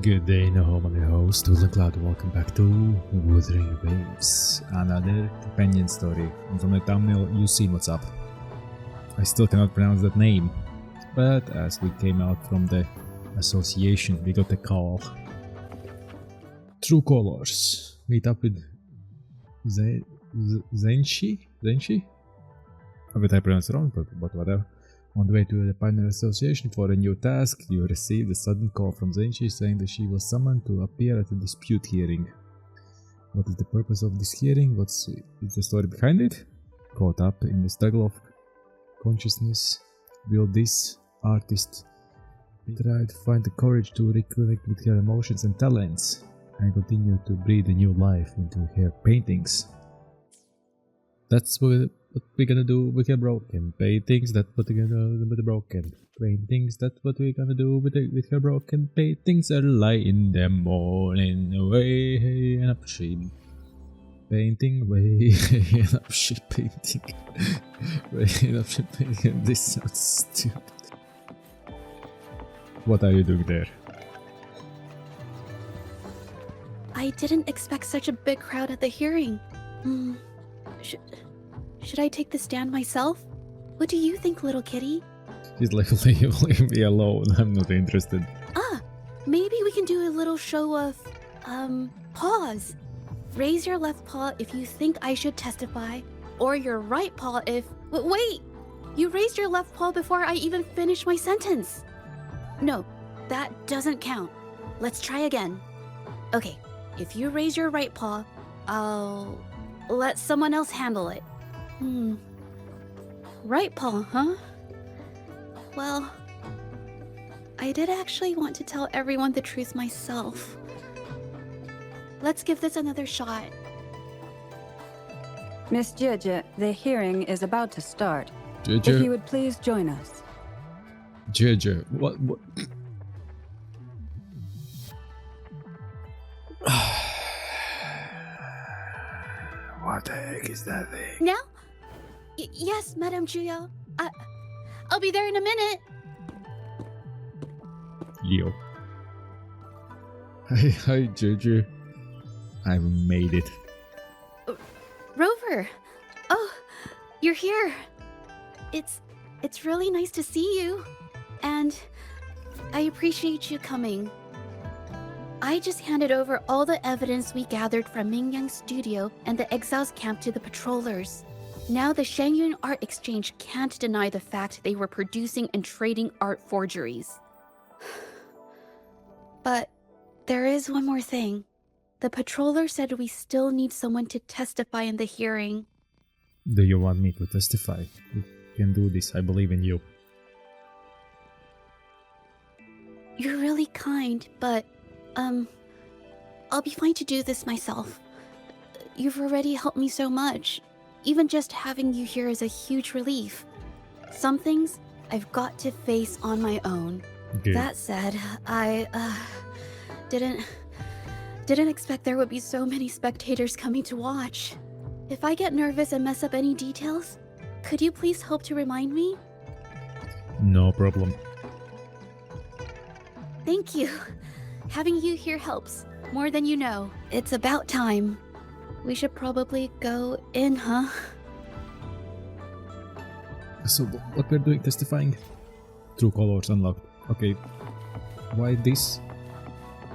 Good day, no, I'm your host, VillainCloud. Welcome back to Wuthering Waves, another companion story. And from the thumbnail, you see what's up. I still cannot pronounce that name, but as we came out from the association, we got a call. True Colors. Meet up with Zhezhi? I bet I pronounced it wrong, but whatever. On the way to the partner association for a new task, you received a sudden call from Zhezhi saying that she was summoned to appear at a dispute hearing. What is the purpose of this hearing? What's the story behind it? Caught up in the struggle of consciousness, will this artist try to find the courage to reconnect with her emotions and talents and continue to breathe a new life into her paintings? That's what we're gonna do with her broken paintings. That's what we're gonna do with the broken paintings. That's what we're gonna do with her broken paintings. Early in the morning, away and up she painting, way and up she painting, way and up she painting. This sounds stupid. What are you doing there? I didn't expect such a big crowd at the hearing. Should I take the stand myself? What do you think, little kitty? She's like, leave me alone. I'm not interested. Maybe we can do a little show of, paws. Raise your left paw if you think I should testify, or your right paw if... Wait! You raised your left paw before I even finished my sentence. No, that doesn't count. Let's try again. Okay, if you raise your right paw, I'll let someone else handle it. Right paw, huh? Well, I did actually want to tell everyone the truth myself. Let's give this another shot. Miss Zhezhi, the hearing is about to start. Zhezhi. If you would please join us. Zhezhi, what? What the heck is that thing? Now? Yes, Madame Juyo. I'll be there in a minute. Yo. Hi, Zhezhi. I've made it. Rover! Oh, you're here. It's really nice to see you. And I appreciate you coming. I just handed over all the evidence we gathered from Mingyang's studio and the Exiles camp to the patrollers. Now the Shangyun Art Exchange can't deny the fact they were producing and trading art forgeries. But there is one more thing. The patroller said we still need someone to testify in the hearing. Do you want me to testify? You can do this. I believe in you. You're really kind, but, I'll be fine to do this myself. You've already helped me so much. Even just having you here is a huge relief. Some things I've got to face on my own. Okay. That said, I, didn't expect there would be so many spectators coming to watch. If I get nervous and mess up any details, could you please help to remind me? No problem. Thank you. Having you here helps, more than you know. It's about time. We should probably go in, huh? So, what we're doing, testifying? True Colors unlocked. Okay. Why this?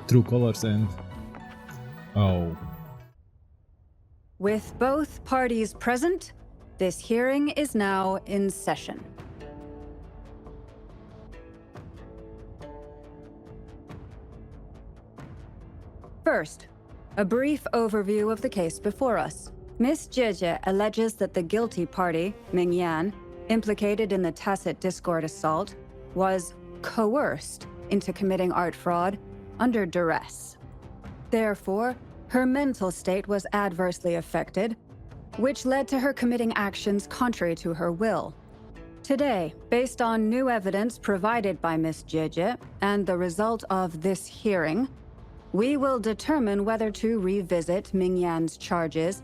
True Colors and... Oh. With both parties present, this hearing is now in session. First, a brief overview of the case before us. Miss Zhezhi alleges that the guilty party, Mingyan, implicated in the tacit discord assault, was coerced into committing art fraud under duress. Therefore, her mental state was adversely affected, which led to her committing actions contrary to her will. Today, based on new evidence provided by Miss Zhezhi and the result of this hearing, we will determine whether to revisit Mingyan's charges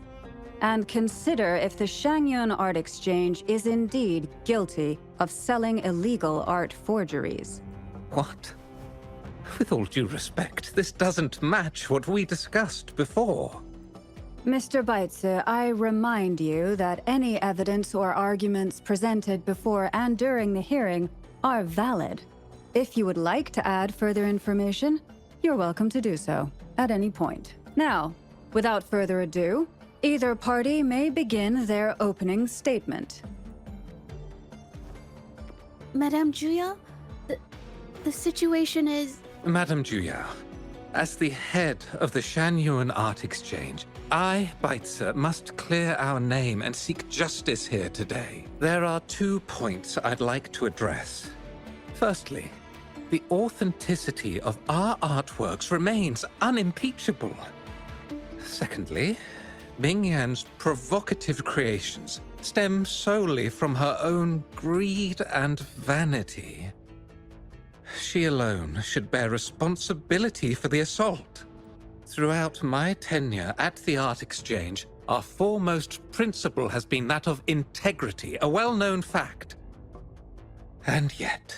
and consider if the Shangyun Art Exchange is indeed guilty of selling illegal art forgeries. What? With all due respect, this doesn't match what we discussed before. Mr. Beitze, I remind you that any evidence or arguments presented before and during the hearing are valid. If you would like to add further information, you're welcome to do so at any point. Now, without further ado, either party may begin their opening statement. Madame Juya, the situation is... Madame Juya, as the head of the Shanyuan Art Exchange, I, Beitze, must clear our name and seek justice here today. There are 2 points I'd like to address. Firstly, the authenticity of our artworks remains unimpeachable. Secondly, Mingyan's provocative creations stem solely from her own greed and vanity. She alone should bear responsibility for the assault. Throughout my tenure at the Art Exchange, our foremost principle has been that of integrity, a well-known fact. And yet,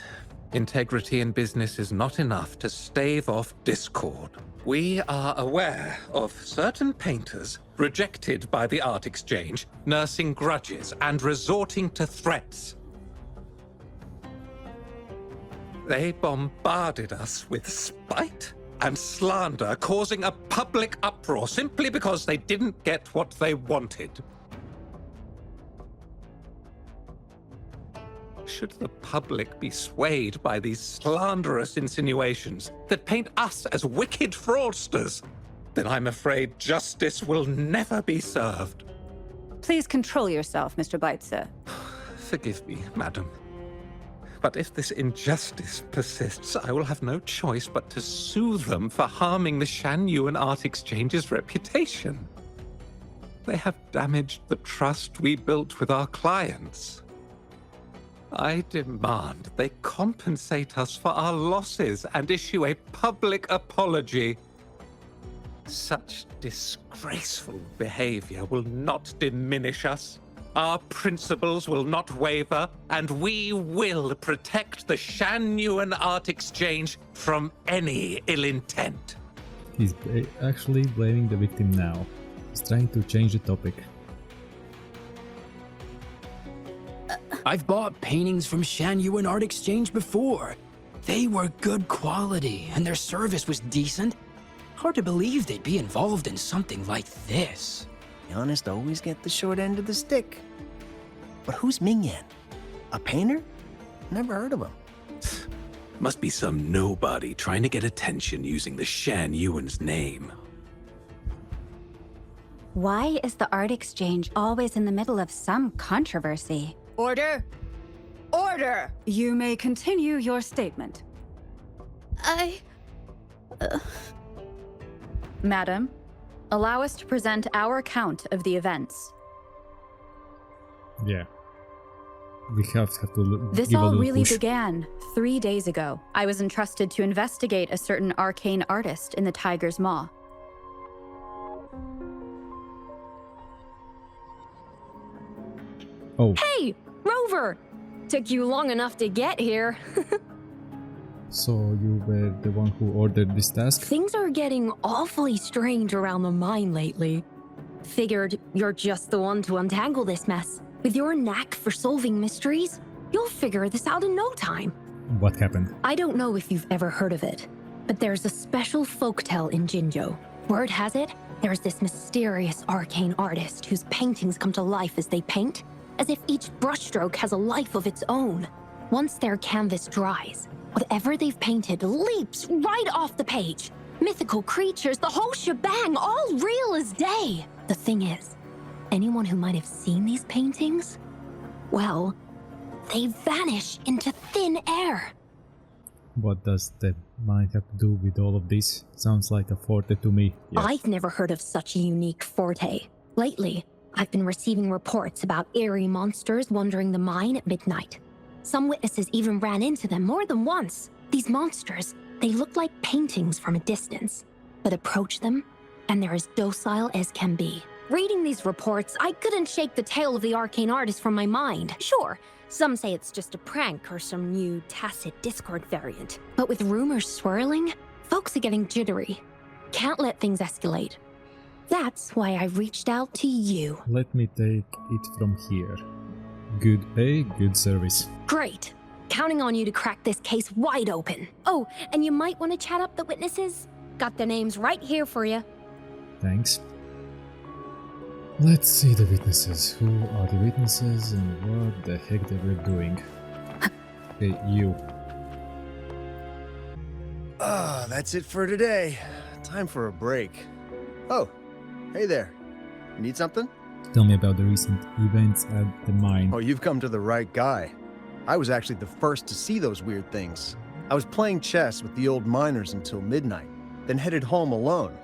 integrity in business is not enough to stave off discord. We are aware of certain painters rejected by the Art Exchange, nursing grudges and resorting to threats. They bombarded us with spite and slander, causing a public uproar simply because they didn't get what they wanted. Should the public be swayed by these slanderous insinuations that paint us as wicked fraudsters, then I'm afraid justice will never be served. Please control yourself, Mr. Beitze. Forgive me, madam. But if this injustice persists, I will have no choice but to sue them for harming the Shanyuan Art Exchange's reputation. They have damaged the trust we built with our clients. I demand they compensate us for our losses and issue a public apology. Such disgraceful behavior will not diminish us. Our principles will not waver, and we will protect the Shanyuan Art Exchange from any ill intent. He's actually blaming the victim now. He's trying to change the topic. I've bought paintings from Shanyuan Art Exchange before. They were good quality, and their service was decent. Hard to believe they'd be involved in something like this. The honest always get the short end of the stick. But who's Mingyan? A painter? Never heard of him. Must be some nobody trying to get attention using the Shanyuan's name. Why is the Art Exchange always in the middle of some controversy? Order! Order! You may continue your statement. Madam, allow us to present our account of the events. Yeah. We have to This give a all little really push. began 3 days ago. I was entrusted to investigate a certain arcane artist in the Tiger's Maw. Oh, Hey, Rover! Took you long enough to get here. so you were the one who ordered this task? Things are getting awfully strange around the mine lately. Figured you're just the one to untangle this mess. With your knack for solving mysteries, you'll figure this out in no time. What happened? I don't know if you've ever heard of it, but there's a special folktale in Jinzhou. Word has it, there's this mysterious arcane artist whose paintings come to life as they paint, as if each brushstroke has a life of its own. Once their canvas dries, whatever they've painted leaps right off the page. Mythical creatures, the whole shebang, all real as day. The thing is, anyone who might have seen these paintings, well, they vanish into thin air. What does the mind have to do with all of this? Sounds like a forte to me. Yeah. I've never heard of such a unique forte. Lately, I've been receiving reports about eerie monsters wandering the mine at midnight. Some witnesses even ran into them more than once. These monsters, they look like paintings from a distance, but approach them, and they're as docile as can be. Reading these reports, I couldn't shake the tale of the arcane artist from my mind. Sure, some say it's just a prank or some new tacit Discord variant. But with rumors swirling, folks are getting jittery. Can't let things escalate. That's why I reached out to you. Let me take it from here. Good pay, good service. Great. Counting on you to crack this case wide open. Oh, and you might want to chat up the witnesses. Got their names right here for you. Thanks. Let's see the witnesses. Who are the witnesses and what the heck they were doing? Hey, you. That's it for today. Time for a break. Oh, hey there. Need something? Tell me about the recent events at the mine. Oh, you've come to the right guy. I was actually the first to see those weird things. I was playing chess with the old miners until midnight, then headed home alone.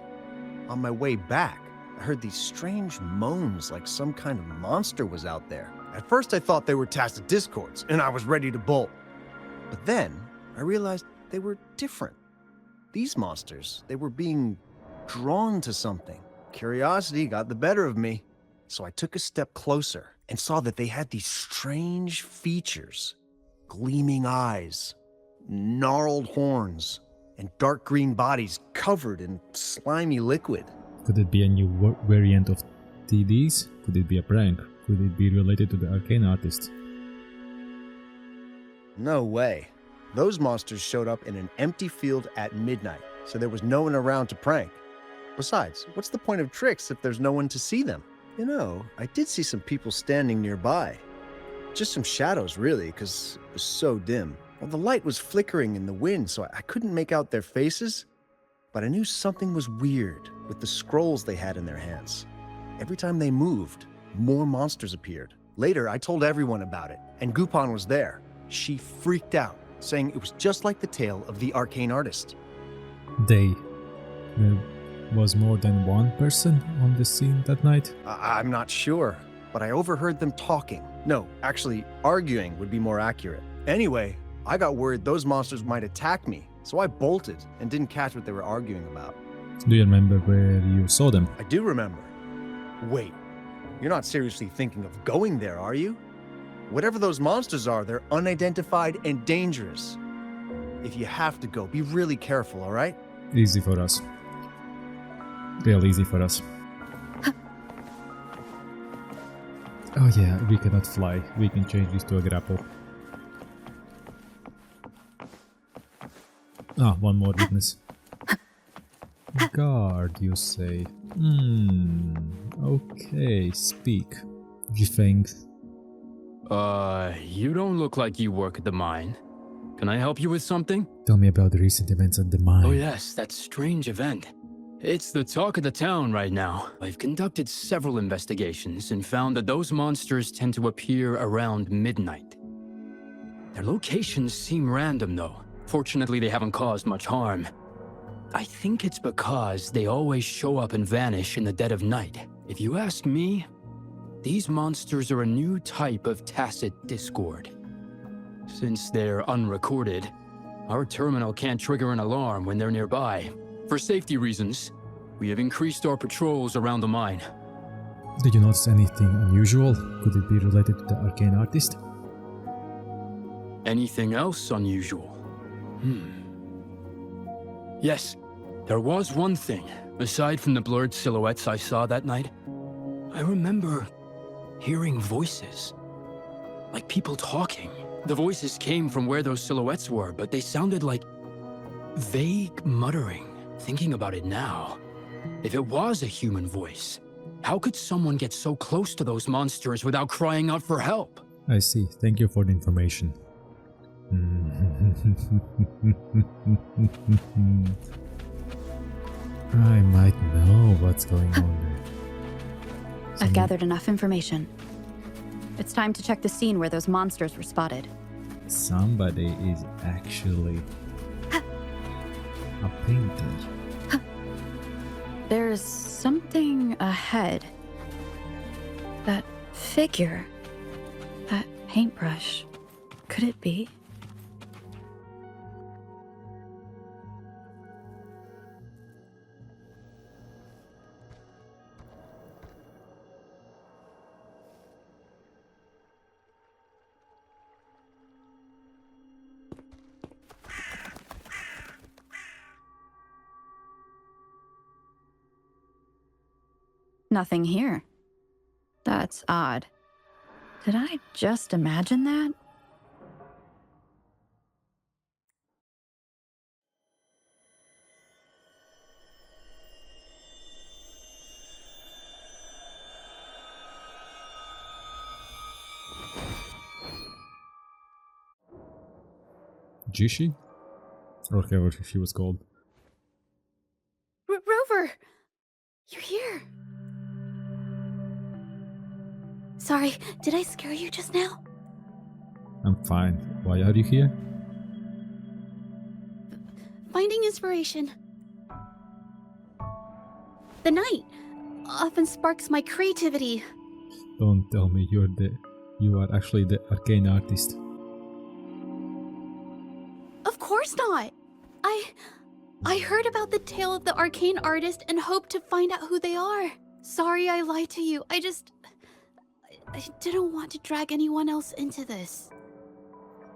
On my way back, I heard these strange moans like some kind of monster was out there. At first I thought they were tacit discords, and I was ready to bolt. But then I realized they were different. These monsters, they were being drawn to something. Curiosity got the better of me, so I took a step closer and saw that they had these strange features. Gleaming eyes, gnarled horns, and dark green bodies covered in slimy liquid. Could it be a new variant of TDs? Could it be a prank? Could it be related to the arcane artist? No way. Those monsters showed up in an empty field at midnight, so there was no one around to prank. Besides, what's the point of tricks if there's no one to see them? You know, I did see some people standing nearby. Just some shadows, really, because it was so dim. Well, the light was flickering in the wind, so I couldn't make out their faces. But I knew something was weird with the scrolls they had in their hands. Every time they moved, more monsters appeared. Later, I told everyone about it, and Gupon was there. She freaked out, saying it was just like the tale of the arcane artist. There was more than one person on the scene that night? I'm not sure, but I overheard them talking. No, actually, arguing would be more accurate. Anyway, I got worried those monsters might attack me, so I bolted and didn't catch what they were arguing about. Do you remember where you saw them? I do remember. Wait, you're not seriously thinking of going there, are you? Whatever those monsters are, they're unidentified and dangerous. If you have to go, be really careful, all right? Easy for us. Real easy for us. Oh yeah, we cannot fly. We can change this to a grapple. Ah, one more witness. Guard, you say? Okay, speak. Jifeng. You don't look like you work at the mine. Can I help you with something? Tell me about the recent events at the mine. Oh yes, that strange event. It's the talk of the town right now. I've conducted several investigations and found that those monsters tend to appear around midnight. Their locations seem random though. Fortunately, they haven't caused much harm. I think it's because they always show up and vanish in the dead of night. If you ask me, these monsters are a new type of tacit discord. Since they're unrecorded, our terminal can't trigger an alarm when they're nearby. For safety reasons, we have increased our patrols around the mine. Did you notice anything unusual? Could it be related to the arcane artist? Anything else unusual? Yes, there was one thing. Aside from the blurred silhouettes I saw that night, I remember hearing voices. Like people talking. The voices came from where those silhouettes were, but they sounded like vague muttering. Thinking about it now, if it was a human voice, how could someone get so close to those monsters without crying out for help? I see. Thank you for the information. I might know what's going on there. I've gathered enough information. It's time to check the scene where those monsters were spotted. Somebody is actually a painter. There's something ahead. That figure. That paintbrush. Could it be? Nothing here. That's odd. Did I just imagine that? Zhezhi? Or whatever she was called. Rover! You're here. Sorry, did I scare you just now? I'm fine. Why are you here? Finding inspiration. The night often sparks my creativity. Don't tell me you are actually the arcane artist. Of course not. I heard about the tale of the arcane artist and hoped to find out who they are. Sorry I lied to you. I didn't want to drag anyone else into this.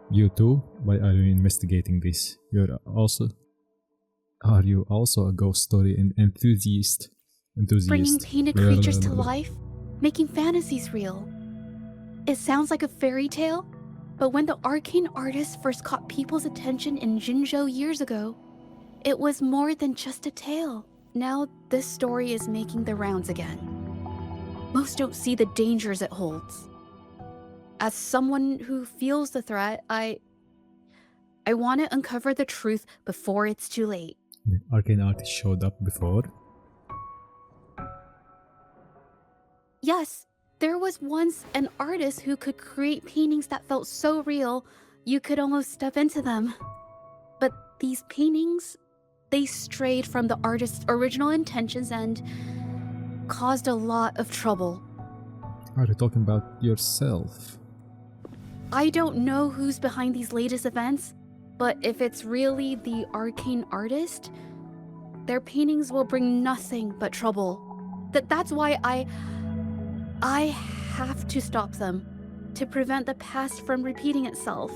You too? Why are you investigating this? Are you also a ghost story enthusiast? Bringing painted creatures to life, making fantasies real. It sounds like a fairy tale, but when the arcane artist first caught people's attention in Jinzhou years ago, it was more than just a tale. Now this story is making the rounds again. Most don't see the dangers it holds. As someone who feels the threat, I want to uncover the truth before it's too late. The arcane artist showed up before? Yes, there was once an artist who could create paintings that felt so real, you could almost step into them. But these paintings, they strayed from the artist's original intentions and caused a lot of trouble. Are you talking about yourself? I don't know who's behind these latest events, but if it's really the arcane artist, their paintings will bring nothing but trouble. That's why I have to stop them, to prevent the past from repeating itself.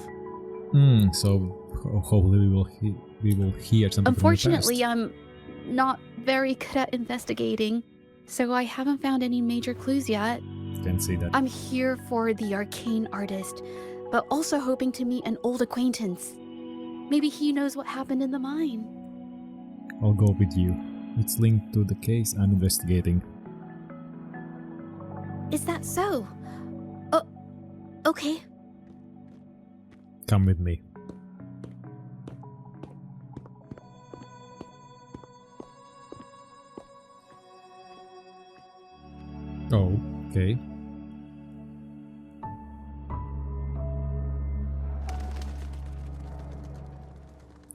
So hopefully we will hear something. Unfortunately, from I'm not very good at investigating, so I haven't found any major clues yet. Can't see that. I'm here for the arcane artist, but also hoping to meet an old acquaintance. Maybe he knows what happened in the mine. I'll go with you. It's linked to the case I'm investigating. Is that so? Oh, okay. Come with me. Oh, okay.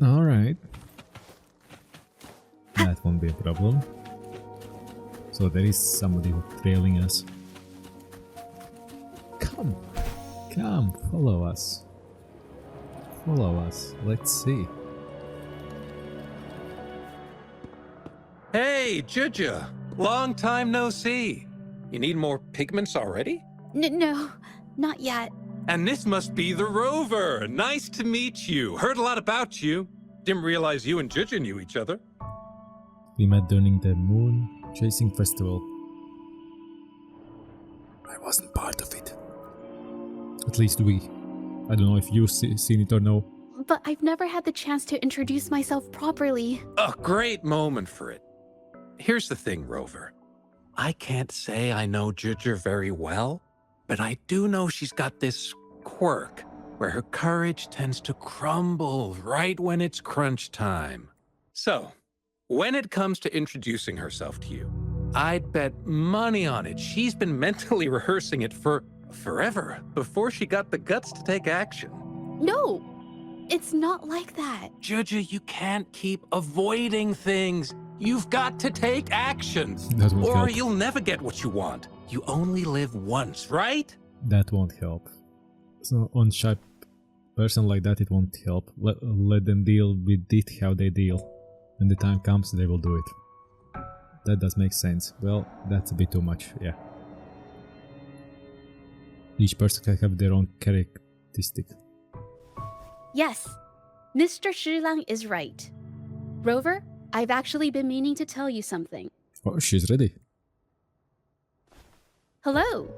Alright. That won't be a problem. So there is somebody trailing us. Come, follow us. Follow us. Let's see. Hey, Zhezhi! Long time no see. You need more pigments already? No, not yet. And this must be the Rover. Nice to meet you. Heard a lot about you. Didn't realize you and Zhezhi knew each other. We met during the Moon Chasing Festival. I wasn't part of it. At least we. I don't know if you've seen it or no. But I've never had the chance to introduce myself properly. A great moment for it. Here's the thing, Rover. I can't say I know Zhezhi very well, but I do know she's got this quirk where her courage tends to crumble right when it's crunch time. So, when it comes to introducing herself to you, I'd bet money on it she's been mentally rehearsing it for forever before she got the guts to take action. No, it's not like that. Zhezhi, you can't keep avoiding things. You've got to take action, That won't or help. you'll never get what you want. You only live once, right? That won't help. So on sharp person like that, it won't help. Let them deal with it how they deal. When the time comes, they will do it. That does make sense. Well, that's a bit too much, yeah. Each person can have their own characteristic. Yes, Mr. Shilang is right. Rover, I've actually been meaning to tell you something. Oh, she's ready. Hello,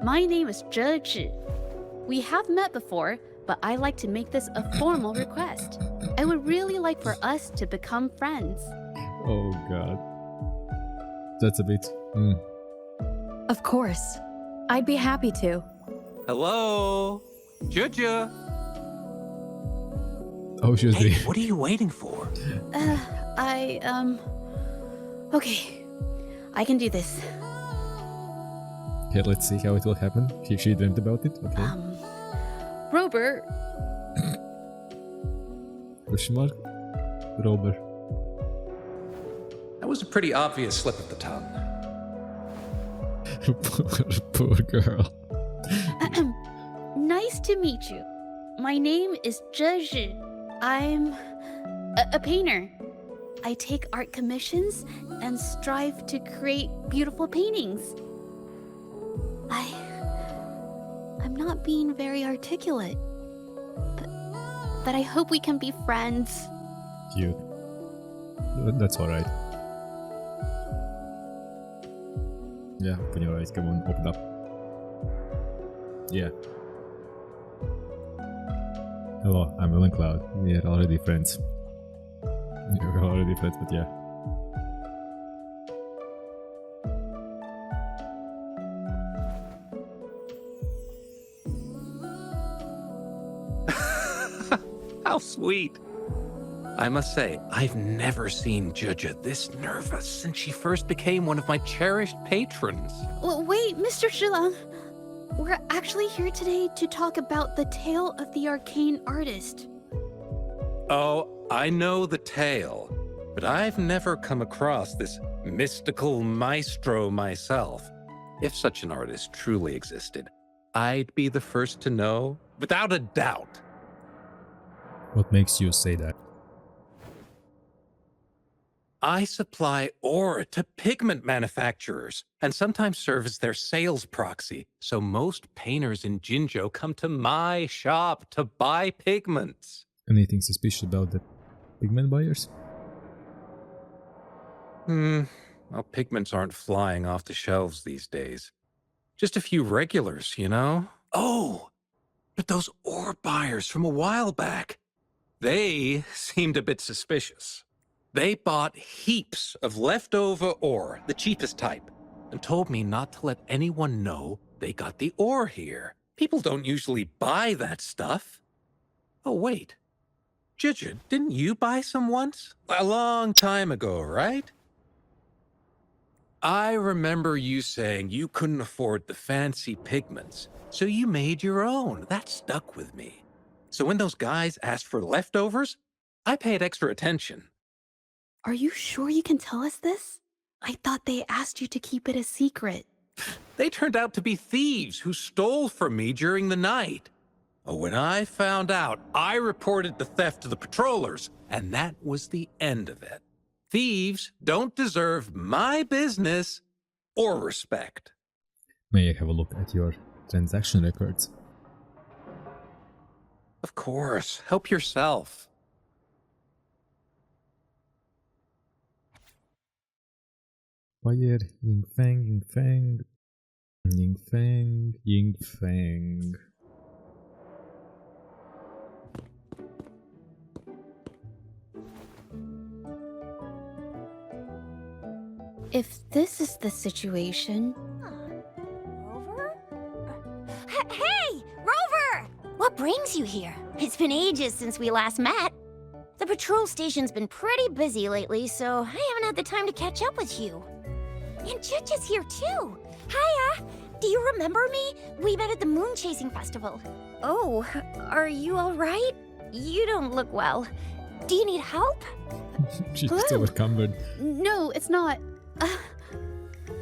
my name is Zhezhi. We have met before, but I like to make this a formal request. I would really like for us to become friends. Oh god. That's a bit... Of course. I'd be happy to. Hello? Zhezhi? Oh, she's Hey, the... what are you waiting for? Okay. I can do this. Here, let's see how it will happen. She dreamt about it, okay. Robert, Question mark? Robert. That was a pretty obvious slip of the tongue. Poor girl. nice to meet you. My name is Zhezhi. I'm a painter. I take art commissions and strive to create beautiful paintings. I'm not being very articulate, but I hope we can be friends. Cute. That's alright. Yeah, open your eyes, come on, open up. Yeah. Hello, I'm VillainCloud. We are already friends. We're already friends, but yeah. How sweet. I must say, I've never seen Zhezhi this nervous since she first became one of my cherished patrons. Wait, Mr. Zhilang. We're actually here today to talk about the tale of the arcane artist. Oh, I know the tale, but I've never come across this mystical maestro myself. If such an artist truly existed, I'd be the first to know, without a doubt. What makes you say that? I supply ore to pigment manufacturers and sometimes serve as their sales proxy, so most painters in Jinzhou come to my shop to buy pigments. Anything suspicious about the pigment buyers? Well, pigments aren't flying off the shelves these days. Just a few regulars, you know? Oh, but those ore buyers from a while back, they seemed a bit suspicious. They bought heaps of leftover ore, the cheapest type, and told me not to let anyone know they got the ore here. People don't usually buy that stuff. Oh, wait. Zhezhi, didn't you buy some once? A long time ago, right? I remember you saying you couldn't afford the fancy pigments, so you made your own. That stuck with me. So when those guys asked for leftovers, I paid extra attention. Are you sure you can tell us this? I thought they asked you to keep it a secret. They turned out to be thieves who stole from me during the night. When I found out, I reported the theft to the patrollers, and that was the end of it. Thieves don't deserve my business or respect. May I have a look at your transaction records? Of course, help yourself. Fire, Ying Feng, Ying Feng, Ying Feng, Ying Feng. If this is the situation... Rover? Hey! Rover! What brings you here? It's been ages since we last met. The patrol station's been pretty busy lately, so I haven't had the time to catch up with you. And Zhezhi's here too. Hiya! Do you remember me? We met at the moon chasing festival. Oh, are you alright? You don't look well. Do you need help? She's Hello? still encumbered. No, it's not.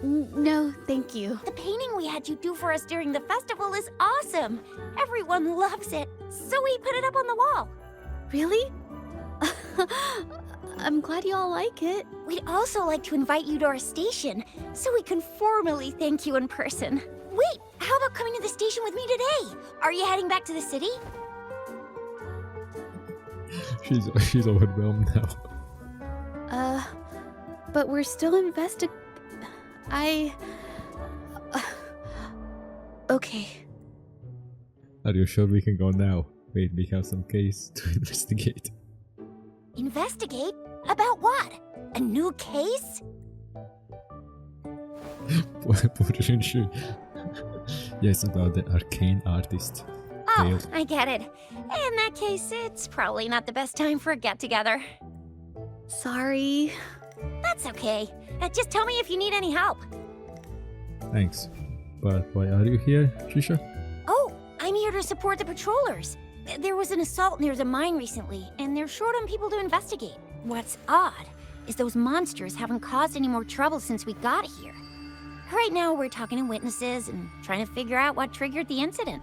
No, thank you. The painting we had you do for us during the festival is awesome. Everyone loves it, so we put it up on the wall. Really? I'm glad you all like it. We'd also like to invite you to our station, so we can formally thank you in person. Wait, how about coming to the station with me today? Are you heading back to the city? She's overwhelmed now. But we're still Okay. Are you sure we can go now? Wait, we have some case to investigate. Investigate? About what? A new case? Yes, about the arcane artist. Oh, Tale. I get it. In that case, it's probably not the best time for a get-together. Sorry. That's okay. Just tell me if you need any help. Thanks. But why are you here, Trisha? Oh, I'm here to support the patrollers. There was an assault near the mine recently, and they're short on people to investigate. What's odd is those monsters haven't caused any more trouble since we got here. Right now, we're talking to witnesses and trying to figure out what triggered the incident.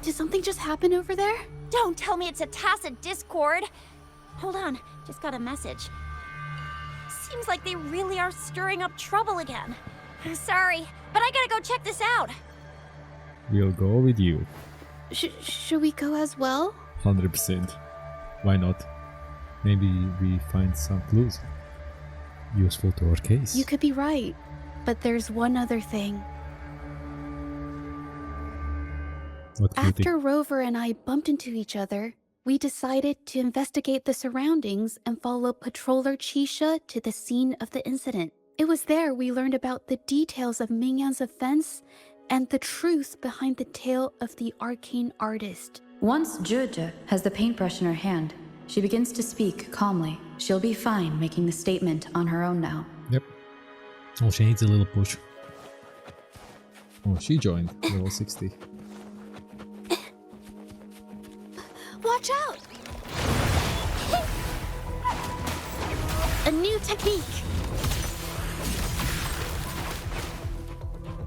Did something just happen over there? Don't tell me it's a tacit discord. Hold on, just got a message. Seems like they really are stirring up trouble again. Sorry, but I gotta go check this out. We'll go with you. Should we go as well? 100%. Why not? Maybe we find some clues. Useful to our case. You could be right, but there's one other thing. What do you think? After Rover and I bumped into each other, we decided to investigate the surroundings and follow Patroller Chisha to the scene of the incident. It was there we learned about the details of Mingyan's offense and the truth behind the tale of the arcane artist. Once Zhezhi has the paintbrush in her hand, she begins to speak calmly. She'll be fine making the statement on her own now. Yep. Oh, she needs a little push. Oh, she joined level 60. Watch out! A new technique!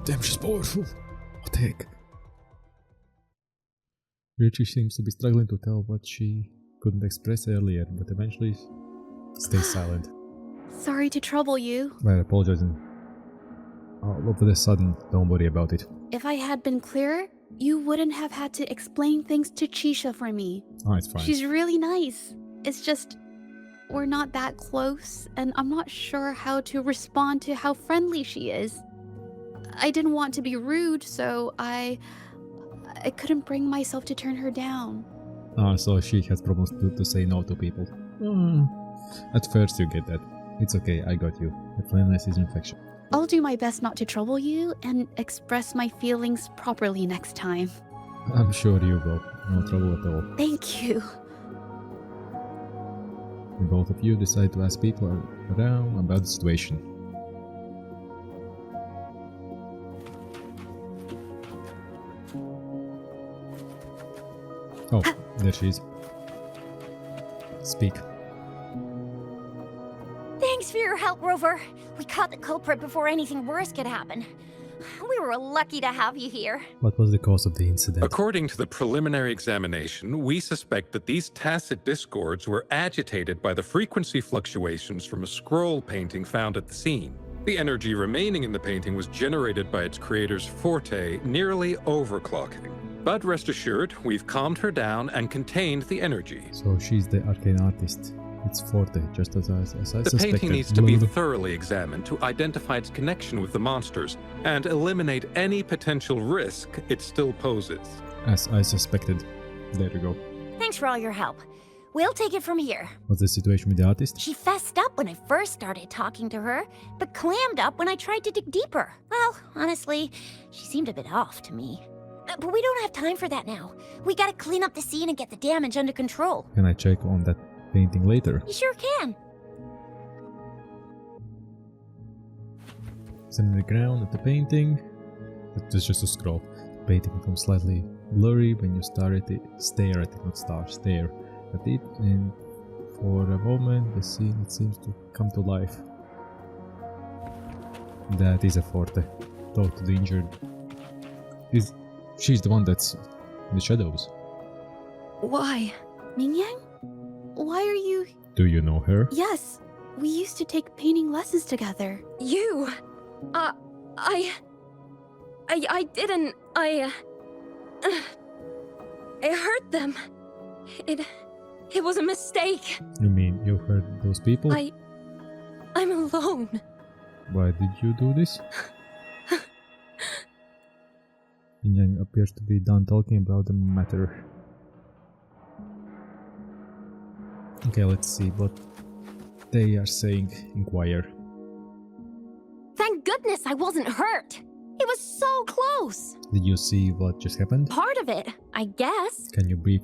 Damn, she's powerful. What the heck? Richie seems to be struggling to tell what she couldn't express earlier, but eventually stays silent. Sorry to trouble you. Well, apologizing. All of a sudden, don't worry about it. If I had been clearer, you wouldn't have had to explain things to Chisha for me. Oh, it's fine. She's really nice. It's just, we're not that close, and I'm not sure how to respond to how friendly she is. I didn't want to be rude, so I couldn't bring myself to turn her down. Ah, so she has problems to say no to people. At first you get that. It's okay, I got you. The friendliness is infection. I'll do my best not to trouble you and express my feelings properly next time. I'm sure you will. No trouble at all. Thank you. And both of you decide to ask people around about the situation. Oh, there she is. Speak. Thanks for your help, Rover. We caught the culprit before anything worse could happen. We were lucky to have you here. What was the cause of the incident? According to the preliminary examination, we suspect that these tacit discords were agitated by the frequency fluctuations from a scroll painting found at the scene. The energy remaining in the painting was generated by its creator's forte, nearly overclocking. But rest assured, we've calmed her down and contained the energy. So she's the arcane artist. It's forte, just as I suspected. The painting needs to be thoroughly examined to identify its connection with the monsters and eliminate any potential risk it still poses. As I suspected. There you go. Thanks for all your help. We'll take it from here. What's the situation with the artist? She fessed up when I first started talking to her, but clammed up when I tried to dig deeper. Well, honestly, she seemed a bit off to me. But we don't have time for that now. We gotta clean up the scene and get the damage under control. Can I check on that painting later? You sure can. Standing on the ground at the painting. That's just a scroll. The painting becomes slightly blurry when you stare at it, stare at it, and for a moment the scene it seems to come to life. That is a forte. Talk to the injured. She's the one that's in the shadows. Why? Mingyan? Why are you... Do you know her? Yes, we used to take painting lessons together. You... I didn't... I hurt them. It was a mistake. You mean you hurt those people? I'm alone. Why did you do this? Yin appears to be done talking about the matter. Okay, let's see what they are saying. Inquire. Thank goodness I wasn't hurt. It was so close. Did you see what just happened? Part of it, I guess. Can you brief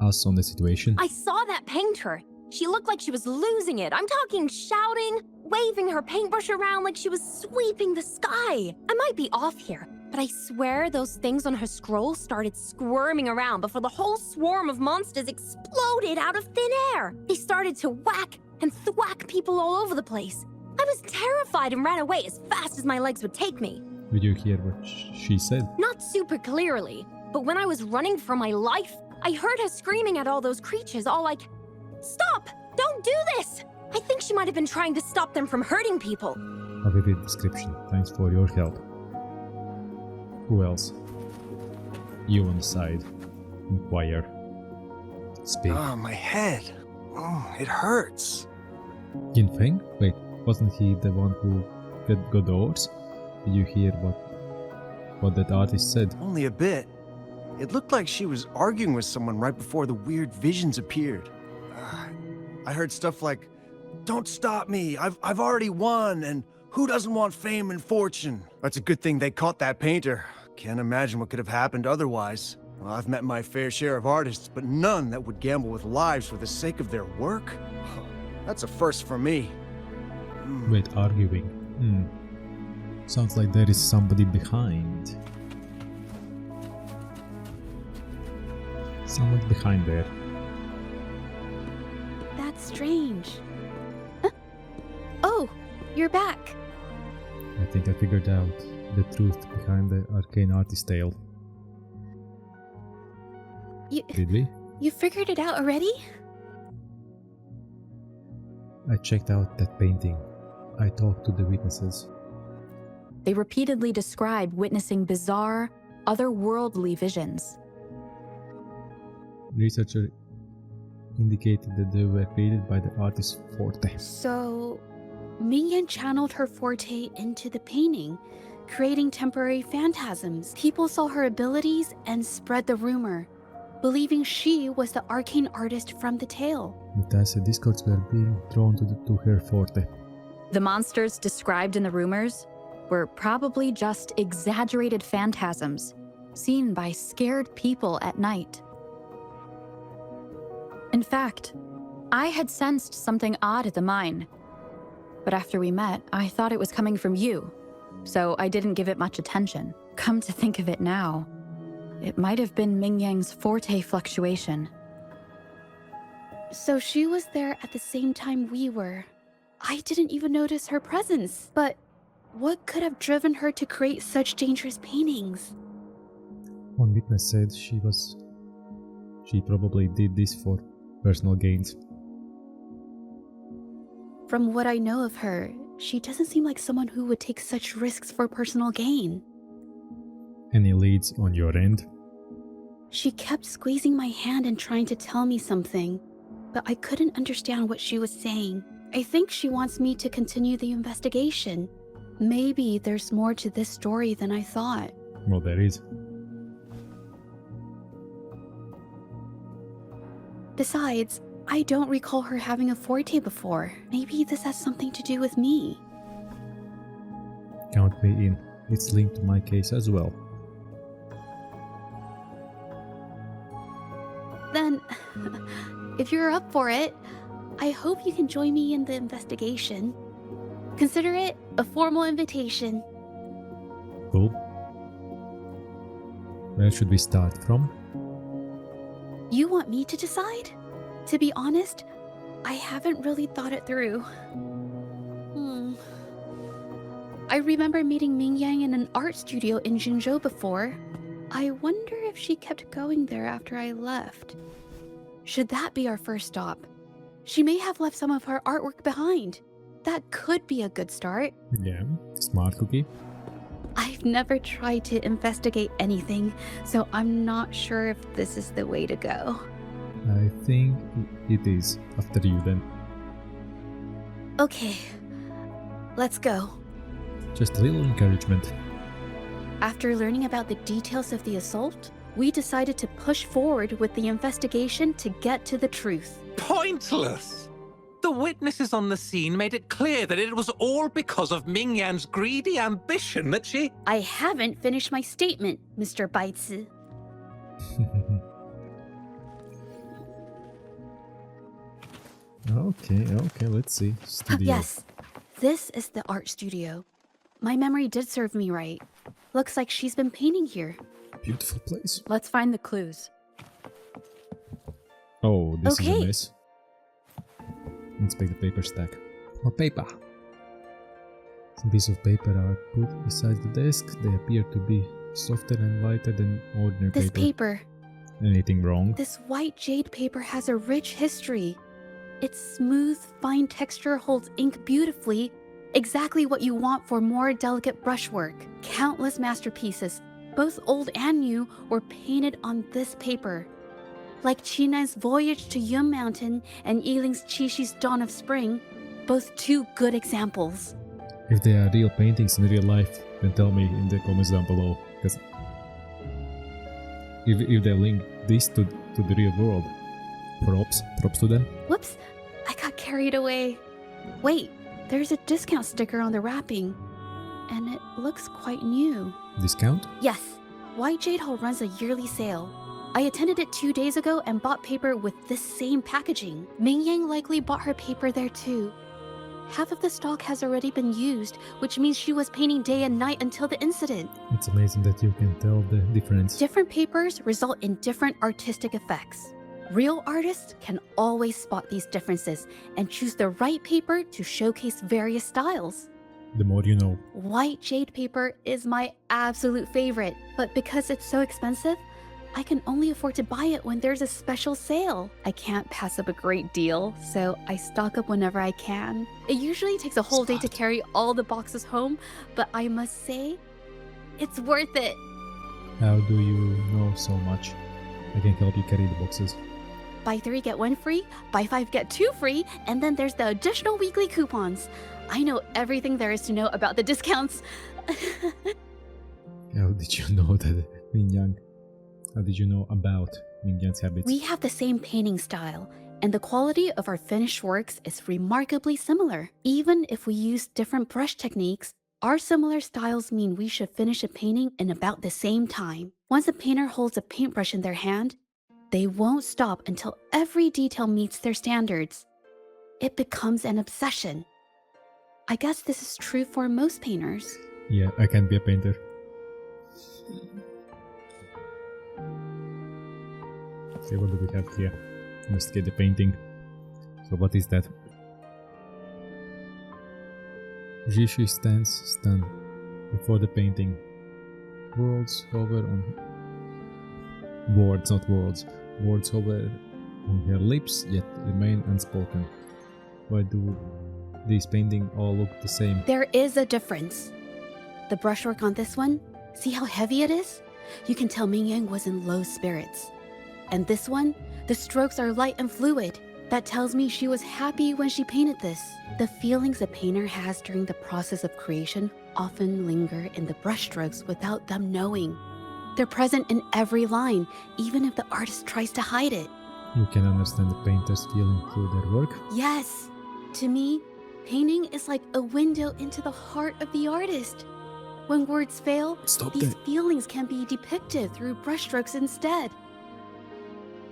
us on the situation? I saw that painter. She looked like she was losing it. I'm talking shouting, waving her paintbrush around like she was sweeping the sky. I might be off here, but I swear those things on her scroll started squirming around before the whole swarm of monsters exploded out of thin air. They started to whack and thwack people all over the place. I was terrified and ran away as fast as my legs would take me. Did you hear what she said? Not super clearly, but when I was running for my life, I heard her screaming at all those creatures, all like, "Stop! Don't do this!" I think she might have been trying to stop them from hurting people. A vivid description. Thanks for your help. Who else? You on the side. Inquire. Speak. Oh, my head. Oh, it hurts. Yin Feng? Wait, wasn't he the one who got the orbs? Did you hear what that artist said? Only a bit. It looked like she was arguing with someone right before the weird visions appeared. I heard stuff like, "Don't stop me, I've already won, and who doesn't want fame and fortune?" That's a good thing they caught that painter. Can't imagine what could have happened otherwise. Well, I've met my fair share of artists, but none that would gamble with lives for the sake of their work. That's a first for me. Wait, arguing. Sounds like there is somebody behind. Someone behind there. That's strange. Huh? Oh, you're back. I think I figured out the truth behind the arcane artist tale. Did we? You figured it out already? I checked out that painting. I talked to the witnesses. They repeatedly describe witnessing bizarre, otherworldly visions. Researcher indicated that they were created by the artist Forte. So, Mingyan channeled her forte into the painting, creating temporary phantasms. People saw her abilities and spread the rumor, believing she was the arcane artist from the tale. The tacit discords were being drawn to her Forte. The monsters described in the rumors were probably just exaggerated phantasms seen by scared people at night. In fact, I had sensed something odd at the mine, but after we met, I thought it was coming from you, so I didn't give it much attention. Come to think of it now, it might have been Mingyang's forte fluctuation. So she was there at the same time we were. I didn't even notice her presence, but what could have driven her to create such dangerous paintings? One witness said she probably did this for personal gains. From what I know of her, she doesn't seem like someone who would take such risks for personal gain. Any leads on your end? She kept squeezing my hand and trying to tell me something, but I couldn't understand what she was saying. I think she wants me to continue the investigation. Maybe there's more to this story than I thought. Well, there is. Besides, I don't recall her having a forte before. Maybe this has something to do with me. Count me in. It's linked to my case as well. Then, if you're up for it, I hope you can join me in the investigation. Consider it a formal invitation. Cool. Where should we start from? You want me to decide? To be honest, I haven't really thought it through. I remember meeting Mingyang in an art studio in Jinzhou before. I wonder if she kept going there after I left. Should that be our first stop? She may have left some of her artwork behind. That could be a good start. Yeah, smart cookie. I've never tried to investigate anything, so I'm not sure if this is the way to go. I think it is. After you then. Okay, let's go. Just a little encouragement. After learning about the details of the assault, we decided to push forward with the investigation to get to the truth. Pointless! The witnesses on the scene made it clear that it was all because of Ming Yan's greedy ambition that she... I haven't finished my statement, Mr. Baizi. Okay, let's see. Studio. Yes, this is the art studio. My memory did serve me right. Looks like she's been painting here. Beautiful place. Let's find the clues. Oh, this is Okay. a mess. Inspect the paper stack. More paper. Some pieces of paper are put beside the desk. They appear to be softer and lighter than ordinary This paper. paper, Anything wrong? this white jade paper has a rich history. Its smooth, fine texture holds ink beautifully, exactly what you want for more delicate brushwork. Countless masterpieces, both old and new, were painted on this paper. Like Qinan's Voyage to Yun Mountain and Yiling's Qixu's Dawn of Spring, both two good examples. If they are real paintings in real life, then tell me in the comments down below. Because if they link this to the real world, props to them. Whoops, I got carried away. Wait, there's a discount sticker on the wrapping, and it looks quite new. Discount? Yes, White Jade Hall runs a yearly sale. I attended it 2 days ago and bought paper with this same packaging. Ming Yang likely bought her paper there too. Half of the stock has already been used, which means she was painting day and night until the incident. It's amazing that you can tell the difference. Different papers result in different artistic effects. Real artists can always spot these differences and choose the right paper to showcase various styles. The more you know. White jade paper is my absolute favorite, but because it's so expensive, I can only afford to buy it when there's a special sale. I can't pass up a great deal, so I stock up whenever I can. It usually takes a whole day to carry all the boxes home, but I must say, it's worth it. How do you know so much? I can help you carry the boxes. Buy 3 get 1 free, buy 5 get 2 free, and then there's the additional weekly coupons. I know everything there is to know about the discounts. How did you know that Ming Yang? How did you know about Ming Yang's habits? We have the same painting style, and the quality of our finished works is remarkably similar. Even if we use different brush techniques, our similar styles mean we should finish a painting in about the same time. Once a painter holds a paintbrush in their hand, they won't stop until every detail meets their standards. It becomes an obsession. I guess this is true for most painters. Yeah, I can't be a painter. Okay, what do we have here? Investigate the painting. So what is that? Zhezhi stands stunned before the painting. Words hover on... Words, not words. Words hover on her lips, yet remain unspoken. Why do these paintings all look the same? There is a difference. The brushwork on this one, see how heavy it is? You can tell Ming Yang was in low spirits. And this one, the strokes are light and fluid. That tells me she was happy when she painted this. The feelings a painter has during the process of creation often linger in the brushstrokes without them knowing. They're present in every line, even if the artist tries to hide it. You can understand the painter's feeling through their work? Yes. To me, painting is like a window into the heart of the artist. When words fail, Stop these that. feelings can be depicted through brushstrokes instead.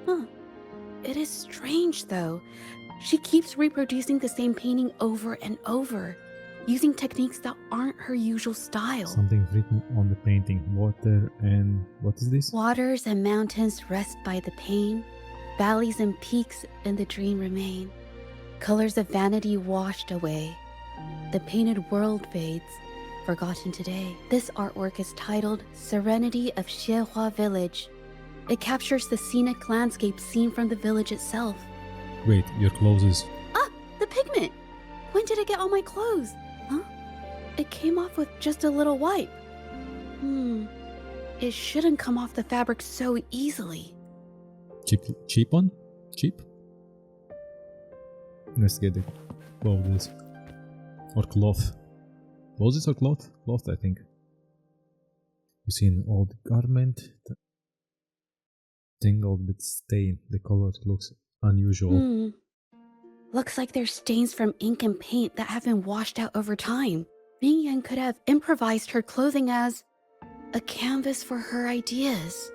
Huh. It is strange, though. She keeps reproducing the same painting over and over, using techniques that aren't her usual style. Something written on the painting. Water and... what is this? Waters and mountains rest by the pain. Valleys and peaks in the dream remain. Colors of vanity washed away. The painted world fades, forgotten today. This artwork is titled Serenity of Xiehua Village. It captures the scenic landscape seen from the village itself. Wait, your clothes. Ah, the pigment! When did it get on my clothes? Huh? It came off with just a little wipe. It shouldn't come off the fabric so easily. Cheap one? Cheap? Let's get the clothes. Or cloth. Clothes or cloth? Cloth, I think. You see an old garment tangled with stain. The color looks unusual. Looks like there's stains from ink and paint that have been washed out over time. Ming Yan could have improvised her clothing as a canvas for her ideas.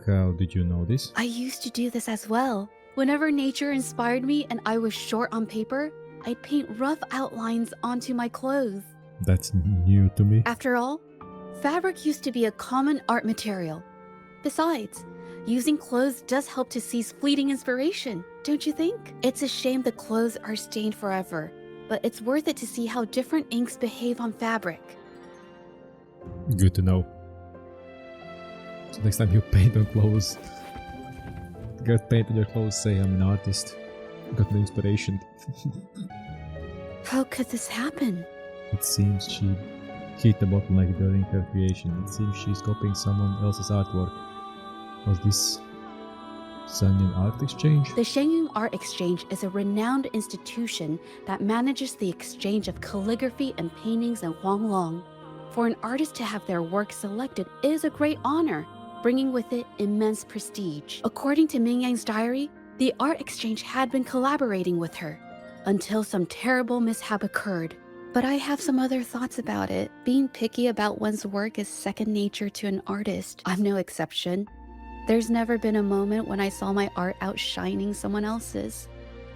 How did you know this? I used to do this as well. Whenever nature inspired me and I was short on paper, I'd paint rough outlines onto my clothes. That's new to me. After all, fabric used to be a common art material. Besides, using clothes does help to seize fleeting inspiration, don't you think? It's a shame the clothes are stained forever, but it's worth it to see how different inks behave on fabric. Good to know. So next time you paint on clothes, get paint on your clothes, say I'm an artist. Got the inspiration. How could this happen? It seems she hit the bottleneck during her creation. It seems she's copying someone else's artwork. Was this Sanyun Art Exchange? The Shenyang Art Exchange is a renowned institution that manages the exchange of calligraphy and paintings in Huanglong. For an artist to have their work selected is a great honor, bringing with it immense prestige. According to Ming Yang's diary, the Art Exchange had been collaborating with her until some terrible mishap occurred. But I have some other thoughts about it. Being picky about one's work is second nature to an artist. I'm no exception. There's never been a moment when I saw my art outshining someone else's.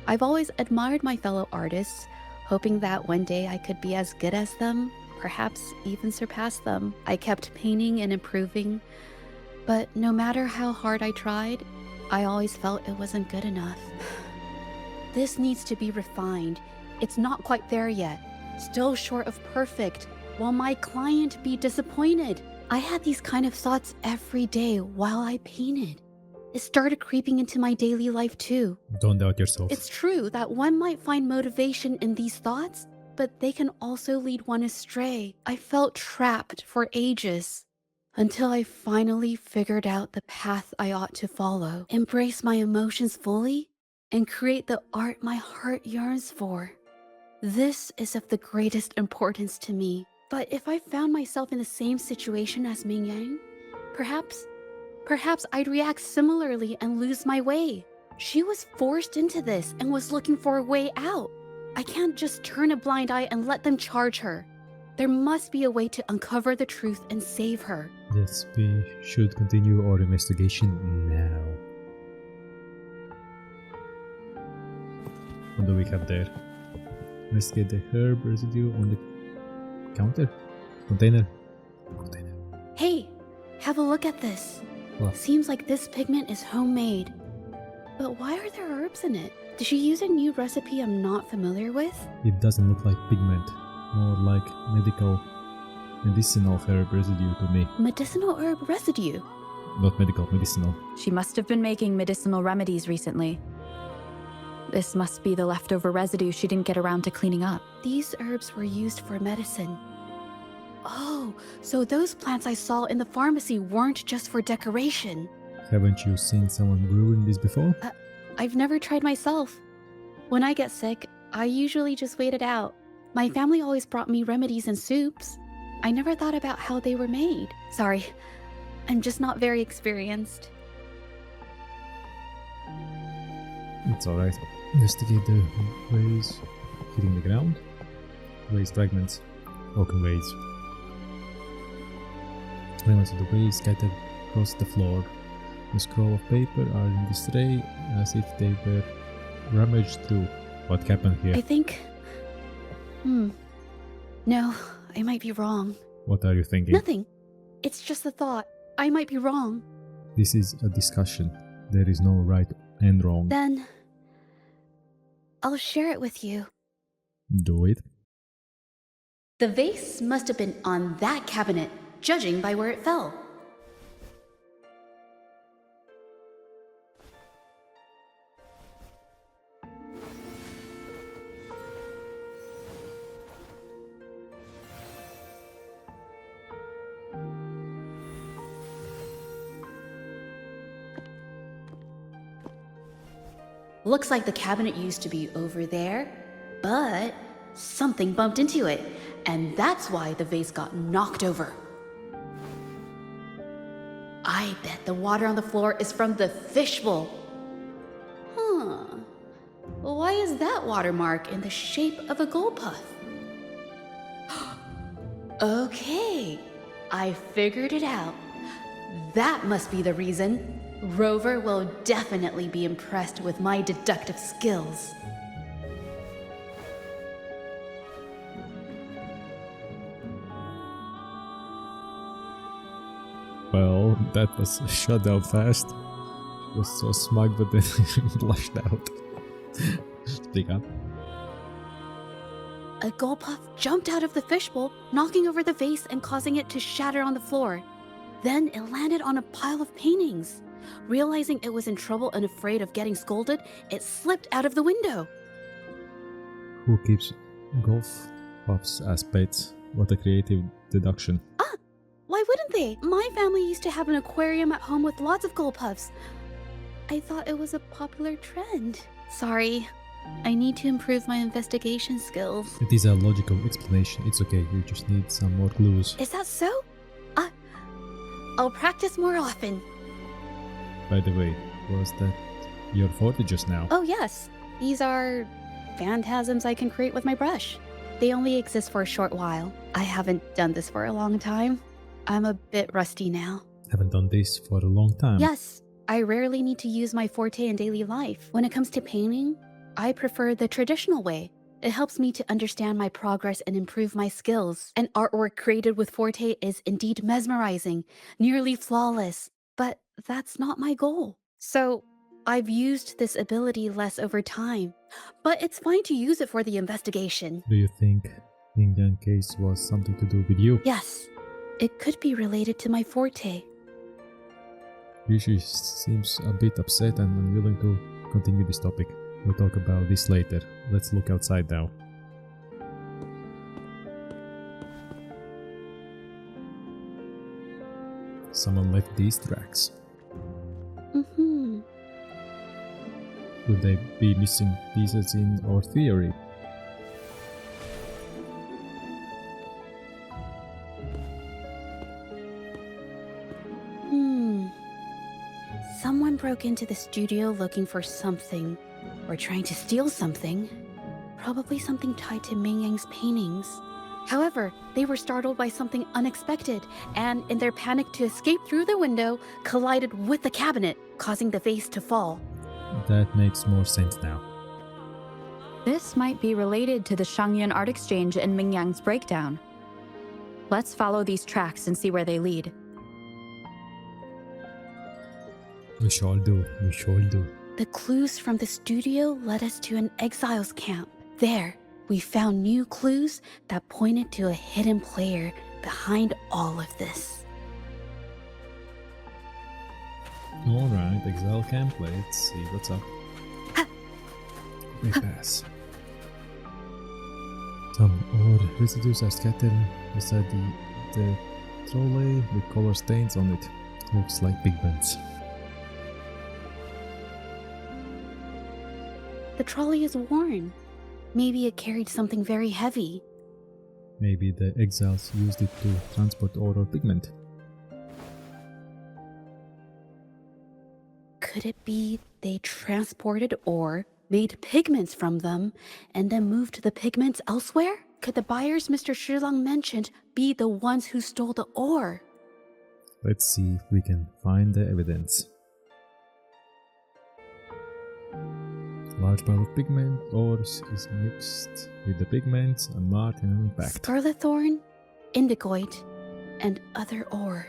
I've always admired my fellow artists, hoping that one day I could be as good as them, perhaps even surpass them. I kept painting and improving, but no matter how hard I tried, I always felt it wasn't good enough. This needs to be refined. It's not quite there yet. Still short of perfect. Will my client be disappointed? I had these kind of thoughts every day while I painted. It started creeping into my daily life too. Don't doubt yourself. It's true that one might find motivation in these thoughts, but they can also lead one astray. I felt trapped for ages until I finally figured out the path I ought to follow, embrace my emotions fully, and create the art my heart yearns for. This is of the greatest importance to me. But if I found myself in the same situation as Ming Yang, perhaps I'd react similarly and lose my way. She was forced into this and was looking for a way out. I can't just turn a blind eye and let them charge her. There must be a way to uncover the truth and save her. Yes, we should continue our investigation now. What do we have there? Investigate the herb residue on the counter? Container? Hey, have a look at this. What? Seems like this pigment is homemade. But why are there herbs in it? Did she use a new recipe I'm not familiar with? It doesn't look like pigment, more like medicinal herb residue to me. Medicinal herb residue? Not medical, medicinal. She must have been making medicinal remedies recently. This must be the leftover residue she didn't get around to cleaning up. These herbs were used for medicine. Oh, so those plants I saw in the pharmacy weren't just for decoration. Haven't you seen someone brewing this before? I've never tried myself. When I get sick, I usually just wait it out. My family always brought me remedies and soups. I never thought about how they were made. Sorry, I'm just not very experienced. It's alright. Investigate the ways hitting the ground. Waste fragments. Broken ways. Fragments of the ways scattered across the floor. The scroll of paper are in disarray as if they were rummaged through. What happened here? I think... No, I might be wrong. What are you thinking? Nothing. It's just a thought. I might be wrong. This is a discussion. There is no right and wrong. Then... I'll share it with you. Do it. The vase must have been on that cabinet, judging by where it fell. Looks like the cabinet used to be over there, but something bumped into it, and that's why the vase got knocked over. I bet the water on the floor is from the fishbowl. Huh. Why is that watermark in the shape of a gold puff? Okay, I figured it out. That must be the reason. Rover will definitely be impressed with my deductive skills. Well, that was shut down fast. It was so smug, but then blushed out. Speak up. A gold puff jumped out of the fishbowl, knocking over the vase and causing it to shatter on the floor. Then it landed on a pile of paintings. Realizing it was in trouble and afraid of getting scolded, it slipped out of the window. Who keeps golf puffs as pets? What a creative deduction. Ah, why wouldn't they? My family used to have an aquarium at home with lots of gold puffs. I thought it was a popular trend. Sorry, I need to improve my investigation skills. It is a logical explanation. It's okay, you just need some more clues. Is that so? I'll practice more often. By the way, was that your photo just now? Oh yes, these are phantasms I can create with my brush. They only exist for a short while. I haven't done this for a long time. I'm a bit rusty now. Haven't done this for a long time. Yes, I rarely need to use my forte in daily life. When it comes to painting, I prefer the traditional way. It helps me to understand my progress and improve my skills. And artwork created with forte is indeed mesmerizing, nearly flawless. But that's not my goal. So I've used this ability less over time. But it's fine to use it for the investigation. Do you think Ning Yang case was something to do with you? Yes, it could be related to my forte. Zhezhi seems a bit upset and unwilling to continue this topic. We'll talk about this later. Let's look outside now. Someone left these tracks. Mm-hmm. Could they be missing pieces in our theory? Someone broke into the studio looking for something, or trying to steal something. Probably something tied to Ming Yang's paintings. However, they were startled by something unexpected, and in their panic to escape through the window, collided with the cabinet, causing the vase to fall. That makes more sense now. This might be related to the Shangyuan art exchange and Ming Yang's breakdown. Let's follow these tracks and see where they lead. We shall do, we shall do. The clues from the studio led us to an exiles camp. There, we found new clues that pointed to a hidden player behind all of this. Alright, exile camp, let's see what's up. We pass. Some odd residues are scattered beside the trolley with color stains on it. Looks like pigments. The trolley is worn. Maybe it carried something very heavy. Maybe the exiles used it to transport ore or pigment. Could it be they transported ore, made pigments from them, and then moved the pigments elsewhere? Could the buyers Mr. Shilang mentioned be the ones who stole the ore? Let's see if we can find the evidence. Large pile of pigment ores is mixed with the pigments, unmarked and unpacked. Scarlet thorn, indigoite, and other ore.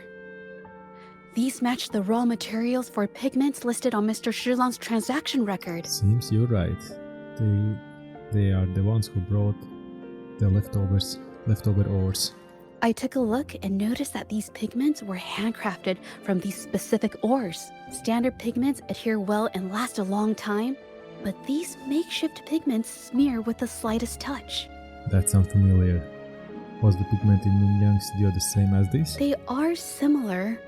These match the raw materials for pigments listed on Mr. Shilang's transaction record. Seems you're right. They are the ones who brought the leftover ores. I took a look and noticed that these pigments were handcrafted from these specific ores. Standard pigments adhere well and last a long time, but these makeshift pigments smear with the slightest touch. That sounds familiar. Was the pigment in Ming Yang's studio the same as this? They are similar.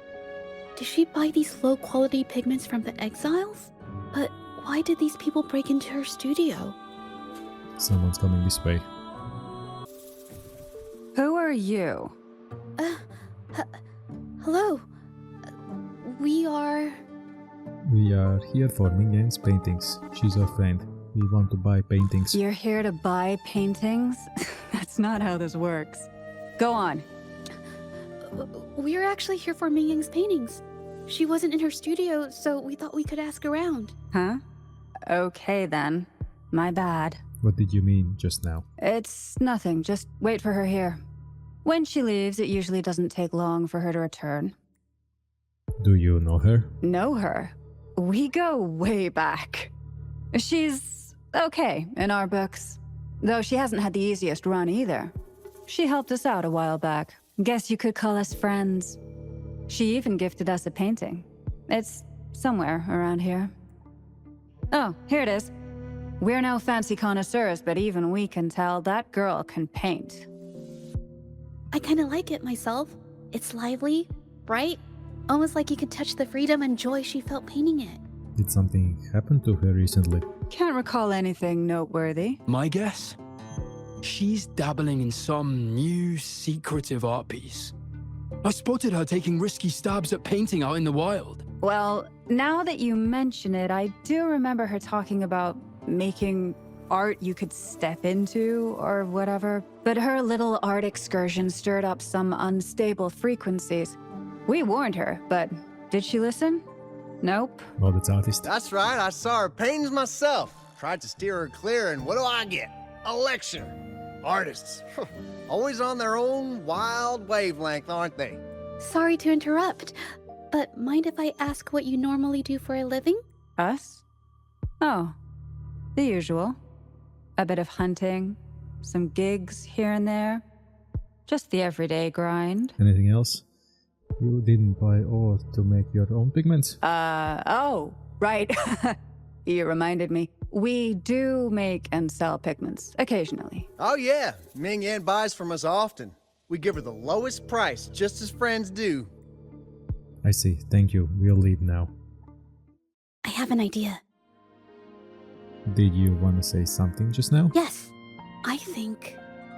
Did she buy these low-quality pigments from the exiles? But why did these people break into her studio? Someone's coming this way. Who are you? Hello. We are... We are here for Mingyang's paintings. She's our friend. We want to buy paintings. You're here to buy paintings? That's not how this works. Go on. We're actually here for Mingyang's paintings. She wasn't in her studio, so we thought we could ask around. Huh? Okay then. My bad. What did you mean just now? It's nothing. Just wait for her here. When she leaves, it usually doesn't take long for her to return. Do you know her? Know her? We go way back. She's okay in our books. Though she hasn't had the easiest run either. She helped us out a while back. Guess you could call us friends. She even gifted us a painting. It's somewhere around here. Oh, here it is. We're no fancy connoisseurs, but even we can tell that girl can paint. I kind of like it myself. It's lively, bright, almost like you could touch the freedom and joy she felt painting it. Did something happen to her recently? Can't recall anything noteworthy. My guess? She's dabbling in some new, secretive art piece. I spotted her taking risky stabs at painting out in the wild. Well, now that you mention it, I do remember her talking about making art you could step into or whatever. But her little art excursion stirred up some unstable frequencies. We warned her, but did she listen? Nope. Well, that's artist. That's right, I saw her paintings myself. Tried to steer her clear, and what do I get? A lecture. Artists. Always on their own wild wavelength, aren't they? Sorry to interrupt, but mind if I ask what you normally do for a living? Us? Oh, the usual. A bit of hunting, some gigs here and there. Just the everyday grind. Anything else? You didn't buy ore to make your own pigments? Oh, right. You reminded me. We do make and sell pigments, occasionally. Oh yeah, Ming Yan buys from us often. We give her the lowest price, just as friends do. I see. Thank you. We'll leave now. I have an idea. Did you want to say something just now? Yes, I think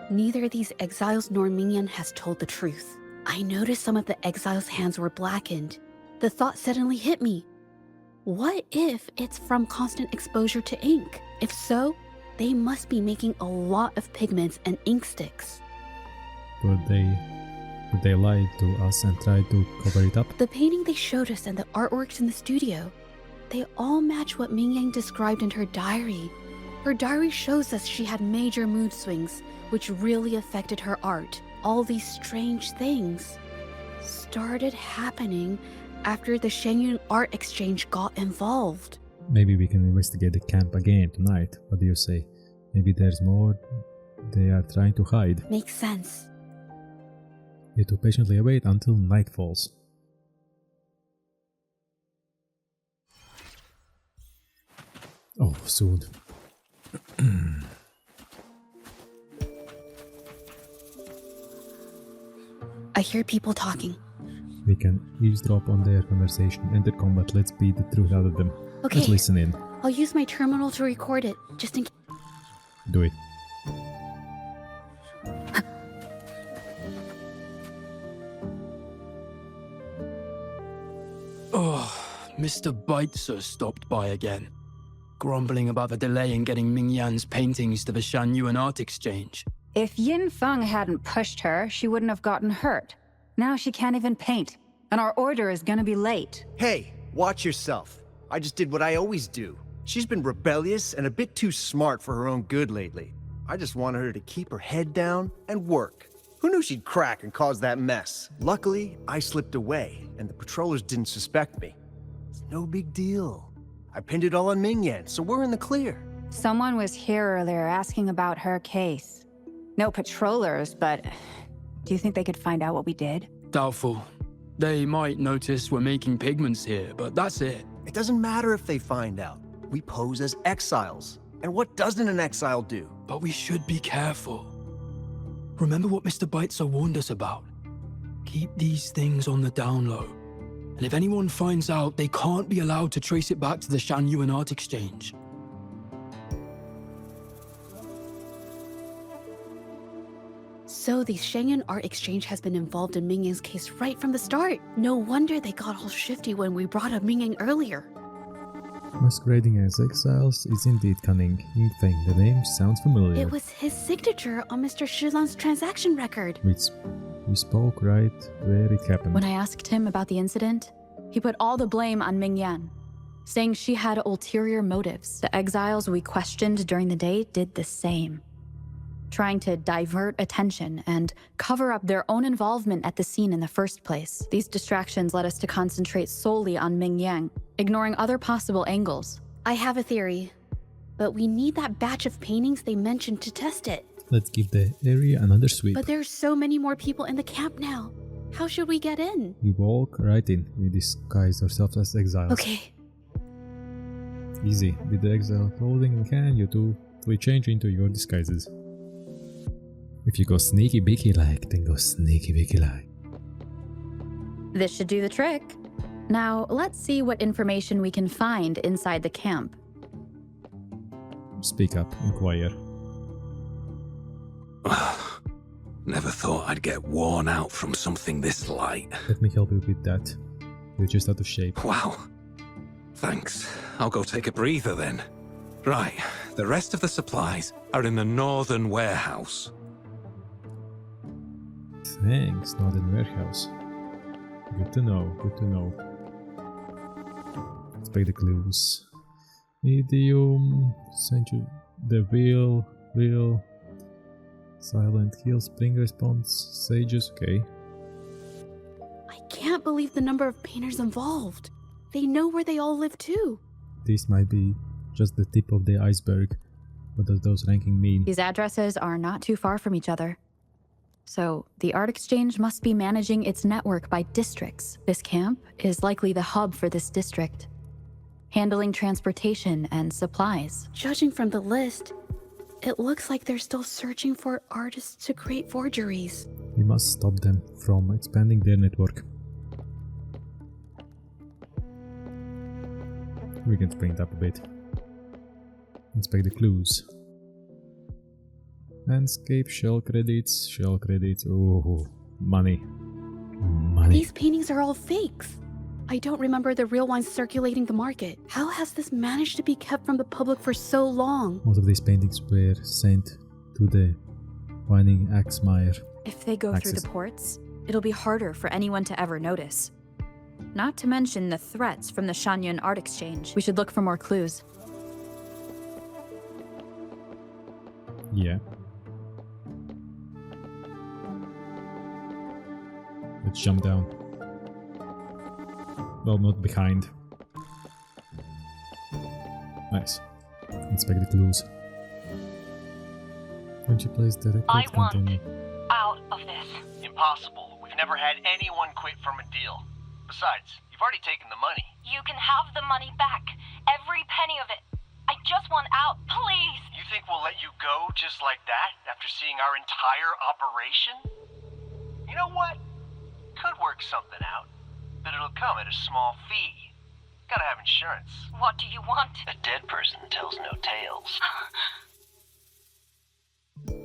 neither these exiles nor Mingyan has told the truth. I noticed some of the exiles' hands were blackened. The thought suddenly hit me. What if it's from constant exposure to ink? If so, they must be making a lot of pigments and ink sticks. Would they lie to us and try to cover it up? The painting they showed us and the artworks in the studio, they all match what Mingyang described in her diary. Her diary shows us she had major mood swings, which really affected her art. All these strange things started happening after the Shenyun art exchange got involved. Maybe we can investigate the camp again tonight. What do you say? Maybe there's more they are trying to hide. Makes sense. You to patiently await until night falls. Oh, soon. I hear people talking. We can eavesdrop on their conversation. Enter combat. Let's beat the truth out of them. Okay. Let's listen in. I'll use my terminal to record it, just in case. Do it. Oh, Mr. Baitzer stopped by again, grumbling about the delay in getting Ming Yan's paintings to the Shanyuan Art Exchange. If Yin Feng hadn't pushed her, she wouldn't have gotten hurt. Now she can't even paint, and our order is gonna be late. Hey, watch yourself. I just did what I always do. She's been rebellious and a bit too smart for her own good lately. I just wanted her to keep her head down and work. Who knew she'd crack and cause that mess? Luckily, I slipped away, and the patrollers didn't suspect me. It's no big deal. I pinned it all on Mingyan, so we're in the clear. Someone was here earlier asking about her case. No patrollers, but do you think they could find out what we did? Doubtful. They might notice we're making pigments here, but that's it. It doesn't matter if they find out. We pose as exiles. And what doesn't an exile do? But we should be careful. Remember what Mr. Baitzer warned us about? Keep these things on the down low. And if anyone finds out, they can't be allowed to trace it back to the Shanyuan Art Exchange. So the Shengyun Art Exchange has been involved in Mingyang's case right from the start. No wonder they got all shifty when we brought up Mingyang earlier. Masquerading as exiles is indeed cunning. In fact, the name sounds familiar. It was his signature on Mr. Shilan's transaction record. We spoke right where it happened. When I asked him about the incident, he put all the blame on Mingyan, saying she had ulterior motives. The exiles we questioned during the day did the same, trying to divert attention and cover up their own involvement at the scene in the first place. These distractions led us to concentrate solely on Mingyang, ignoring other possible angles. I have a theory, but we need that batch of paintings they mentioned to test it. Let's give the area another sweep. But there's so many more people in the camp now. How should we get in? We walk right in. We disguise ourselves as exiles. Okay. Easy. With the exile clothing in hand, you two will change into your disguises. If you go sneaky beaky like, then go sneaky beaky like. This should do the trick. Now, let's see what information we can find inside the camp. Speak up, inquire. Never thought I'd get worn out from something this light. Let me help you with that. You're just out of shape. Wow. Thanks. I'll go take a breather then. Right, the rest of the supplies are in the northern warehouse. Thanks, Northern Warehouse. Good to know, good to know. Let's break the clues. Medium, the wheel, silent kill, spring response, sages, okay. I can't believe the number of painters involved. They know where they all live too. This might be just the tip of the iceberg. What does those ranking mean? These addresses are not too far from each other. So, the Art Exchange must be managing its network by districts. This camp is likely the hub for this district, handling transportation and supplies. Judging from the list, it looks like they're still searching for artists to create forgeries. We must stop them from expanding their network. We can spring it up a bit. Inspect the clues. Landscape, shell credits, oh, money. These paintings are all fakes. I don't remember the real ones circulating the market. How has this managed to be kept from the public for so long? Most of these paintings were sent to the Whining Axmire. If they go through the ports, it'll be harder for anyone to ever notice. Not to mention the threats from the Shangyun Art Exchange. We should look for more clues. Yeah. Let's jump down. Well, not behind. Nice. Inspect the clues. When she plays the record container. Out of this. Impossible. We've never had anyone quit from a deal. Besides, you've already taken the money. You can have the money back. Every penny of it. I just want out, please. You think we'll let you go just like that after seeing our entire operation? You know what? Could work something out, but it'll come at a small fee. Gotta have insurance. What do you want? A dead person tells no tales.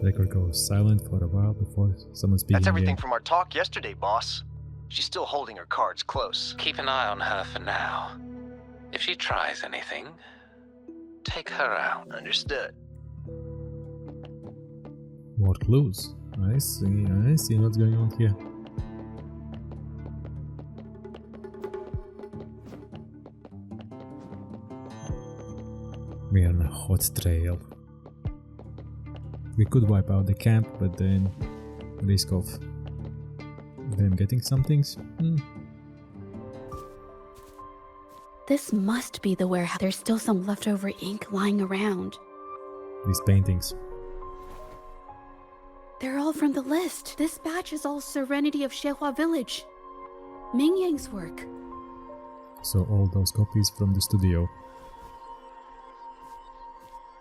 Record goes silent for a while before someone speaks. That's everything from our talk yesterday, boss. She's still holding her cards close. Keep an eye on her for now. If she tries anything, take her out. Understood. More clues. I see what's going on here. We are on a hot trail. We could wipe out the camp, but then risk of them getting some things. This must be the warehouse. There's still some leftover ink lying around. These paintings. They're all from the list. This batch is all Serenity of Shehua Village. Mingyang's work. So all those copies from the studio.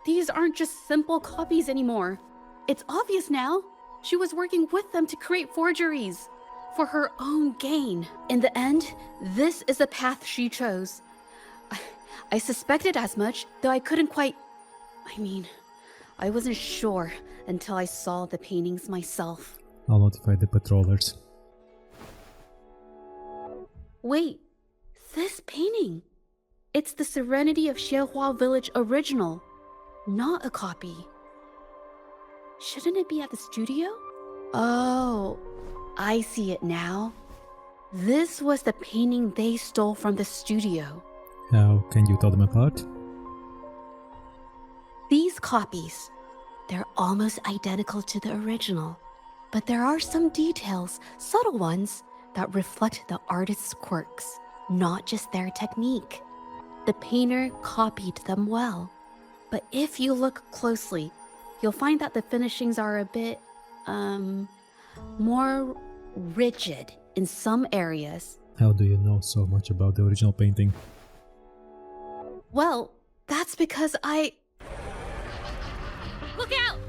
These aren't just simple copies anymore. It's obvious now. She was working with them to create forgeries for her own gain. In the end, this is the path she chose. I suspected as much, though I couldn't quite... I wasn't sure until I saw the paintings myself. I'll notify the patrollers. Wait, this painting. It's the Serenity of Xiehua Village original, not a copy. Shouldn't it be at the studio? Oh, I see it now. This was the painting they stole from the studio. How can you tell them apart? These copies, they're almost identical to the original, but there are some details, subtle ones, that reflect the artist's quirks, not just their technique. The painter copied them well, but if you look closely, you'll find that the finishings are a bit, more rigid in some areas. How do you know so much about the original painting? Well, that's because Look out!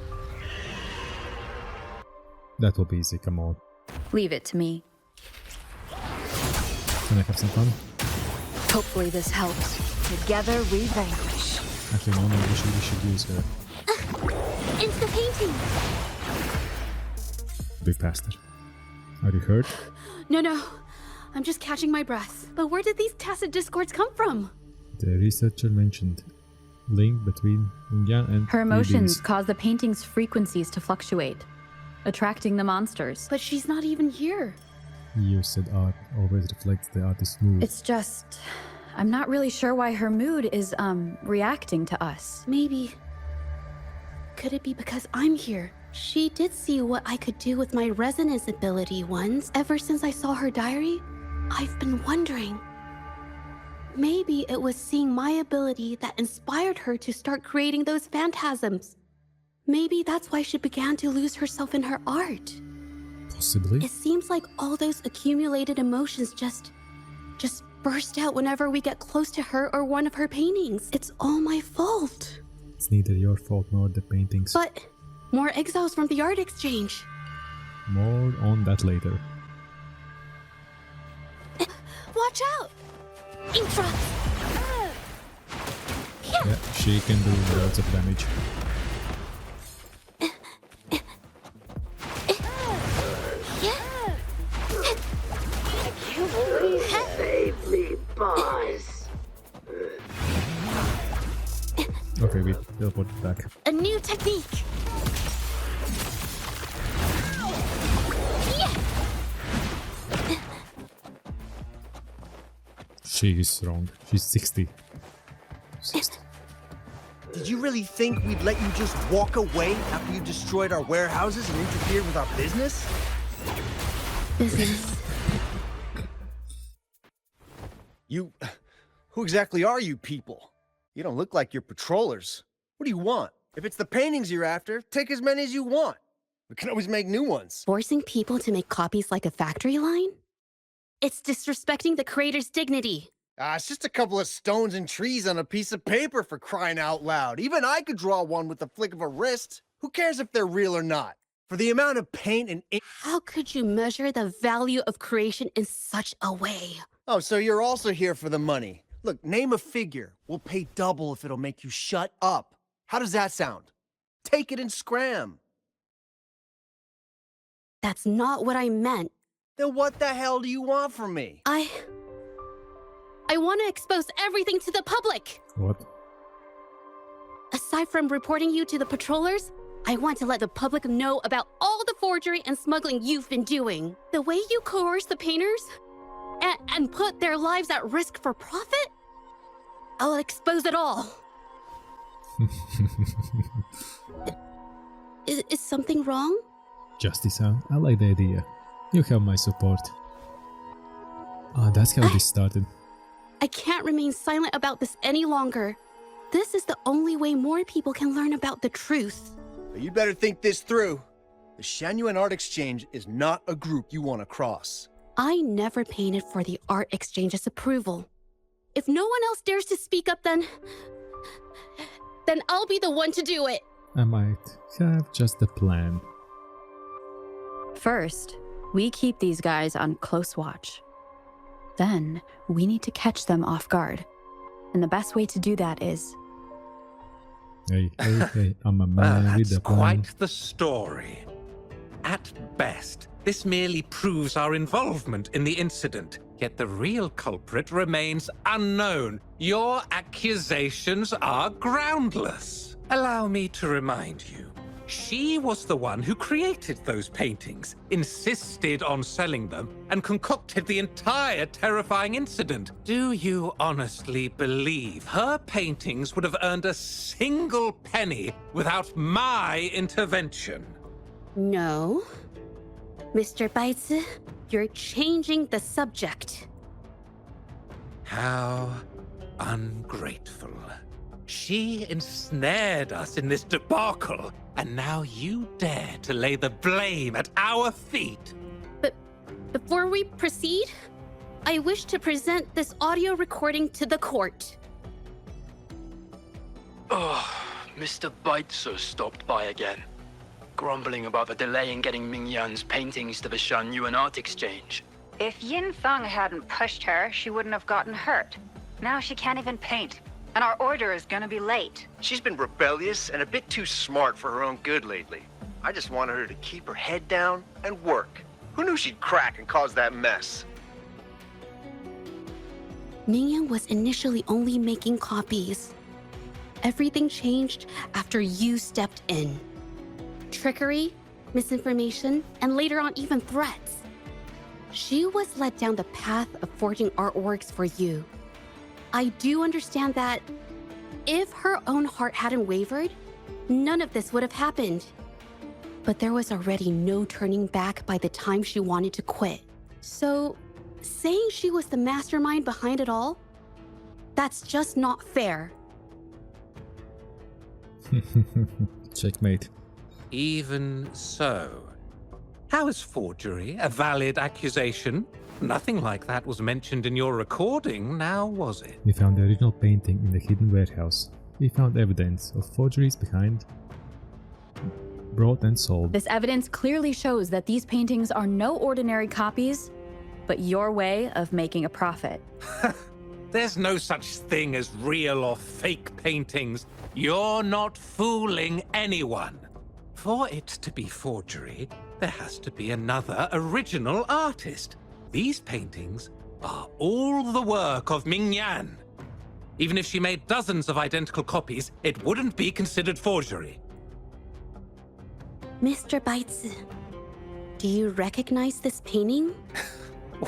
That will be easy, come on. Leave it to me. Can I have some fun? Hopefully this helps. Together we vanquish. Actually, no, we should use her. It's the painting! Be faster. Are you hurt? No. I'm just catching my breath. But where did these tacit discords come from? The researcher mentioned link between Yang and Her emotions readings. cause the painting's frequencies to fluctuate, attracting the monsters. But she's not even here. You said art always reflects the artist's mood. It's just... I'm not really sure why her mood is, reacting to us. Maybe... Could it be because I'm here? She did see what I could do with my resonance ability once. Ever since I saw her diary, I've been wondering. Maybe it was seeing my ability that inspired her to start creating those phantasms. Maybe that's why she began to lose herself in her art. Possibly. It seems like all those accumulated emotions just burst out whenever we get close to her or one of her paintings. It's all my fault. It's neither your fault nor the paintings. But more exiles from the art exchange. More on that later. Watch out! Infra! Yeah, she can do lots of damage. Save me, boss. Okay, we teleported back. A new technique! She is wrong. She's 60. 60. Did you really think we'd let you just walk away after you destroyed our warehouses and interfered with our business? Business. Who exactly are you people? You don't look like you're patrollers. What do you want? If it's the paintings you're after, take as many as you want. We can always make new ones. Forcing people to make copies like a factory line? It's disrespecting the creator's dignity. It's just a couple of stones and trees on a piece of paper, for crying out loud. Even I could draw one with the flick of a wrist. Who cares if they're real or not? For the amount of paint and ink... How could you measure the value of creation in such a way? Oh, so you're also here for the money. Look, name a figure. We'll pay double if it'll make you shut up. How does that sound? Take it and scram. That's not what I meant. Then what the hell do you want from me? I want to expose everything to the public. What? Aside from reporting you to the patrollers, I want to let the public know about all the forgery and smuggling you've been doing. The way you coerce the painters and put their lives at risk for profit? I'll expose it all. Is something wrong? Justice, huh? I like the idea. You have my support. That's how this started. I can't remain silent about this any longer. This is the only way more people can learn about the truth. But you better think this through. The Shanyuan Art Exchange is not a group you want to cross. I never painted for the art exchange's approval. If no one else dares to speak up, then I'll be the one to do it. I might have just a plan. First, we keep these guys on close watch. Then, we need to catch them off guard. And the best way to do that is Hey, I'm a Well, man with that's a plan. quite the story. At best, this merely proves our involvement in the incident, yet the real culprit remains unknown. Your accusations are groundless. Allow me to remind you, she was the one who created those paintings, insisted on selling them, and concocted the entire terrifying incident. Do you honestly believe her paintings would have earned a single penny without my intervention? No. Mr. Baitsu, you're changing the subject. How ungrateful. She ensnared us in this debacle, and now you dare to lay the blame at our feet. But before we proceed, I wish to present this audio recording to the court. Oh, Mr. Baitsu stopped by again, grumbling about the delay in getting Ming Yan's paintings to the Shanyuan Art Exchange. If Yin Feng hadn't pushed her, she wouldn't have gotten hurt. Now she can't even paint, and our order is gonna be late. She's been rebellious and a bit too smart for her own good lately. I just wanted her to keep her head down and work. Who knew she'd crack and cause that mess? Mingyang was initially only making copies. Everything changed after you stepped in. Trickery, misinformation, and later on even threats. She was led down the path of forging artworks for you. I do understand that if her own heart hadn't wavered, none of this would have happened. But there was already no turning back by the time she wanted to quit. So, saying she was the mastermind behind it all, that's just not fair. Checkmate. Even so, how is forgery a valid accusation? Nothing like that was mentioned in your recording, now was it? We found the original painting in the hidden warehouse. We found evidence of forgeries behind, brought and sold. This evidence clearly shows that these paintings are no ordinary copies, but your way of making a profit. There's no such thing as real or fake paintings. You're not fooling anyone. For it to be forgery, there has to be another original artist. These paintings are all the work of Ming Yan. Even if she made dozens of identical copies, it wouldn't be considered forgery. Mr. Baitsu, do you recognize this painting?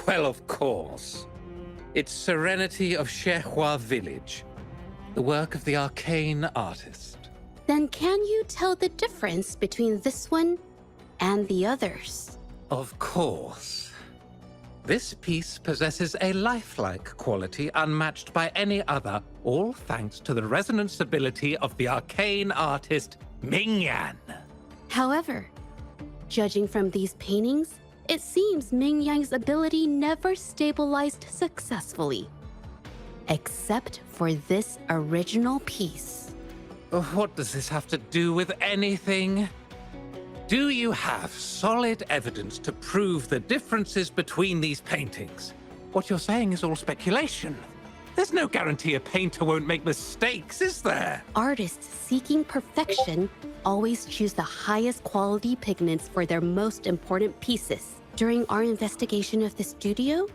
Well, of course. It's Serenity of Shehua Village, the work of the arcane artist. Then can you tell the difference between this one and the others? Of course. This piece possesses a lifelike quality unmatched by any other, all thanks to the resonance ability of the arcane artist Ming Yan. However, judging from these paintings, it seems Ming Yan's ability never stabilized successfully. Except for this original piece. What does this have to do with anything? Do you have solid evidence to prove the differences between these paintings? What you're saying is all speculation. There's no guarantee a painter won't make mistakes, is there? Artists seeking perfection always choose the highest quality pigments for their most important pieces. During our investigation of the studio,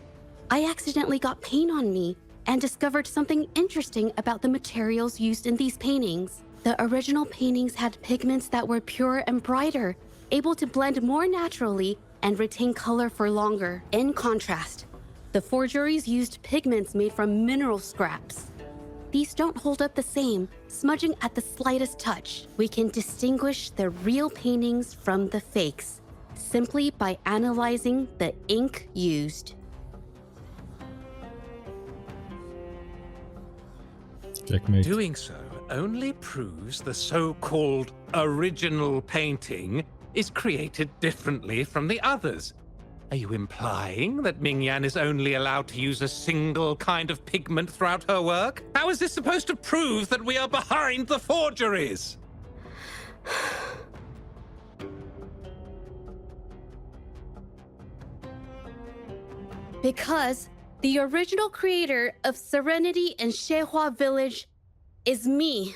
I accidentally got paint on me and discovered something interesting about the materials used in these paintings. The original paintings had pigments that were pure and brighter, able to blend more naturally and retain color for longer. In contrast, the forgeries used pigments made from mineral scraps. These don't hold up the same, smudging at the slightest touch. We can distinguish the real paintings from the fakes simply by analyzing the ink used. Checkmate. Doing so only proves the so-called original painting is created differently from the others. Are you implying that Ming Yan is only allowed to use a single kind of pigment throughout her work? How is this supposed to prove that we are behind the forgeries? Because the original creator of Serenity and Shehua Village is me.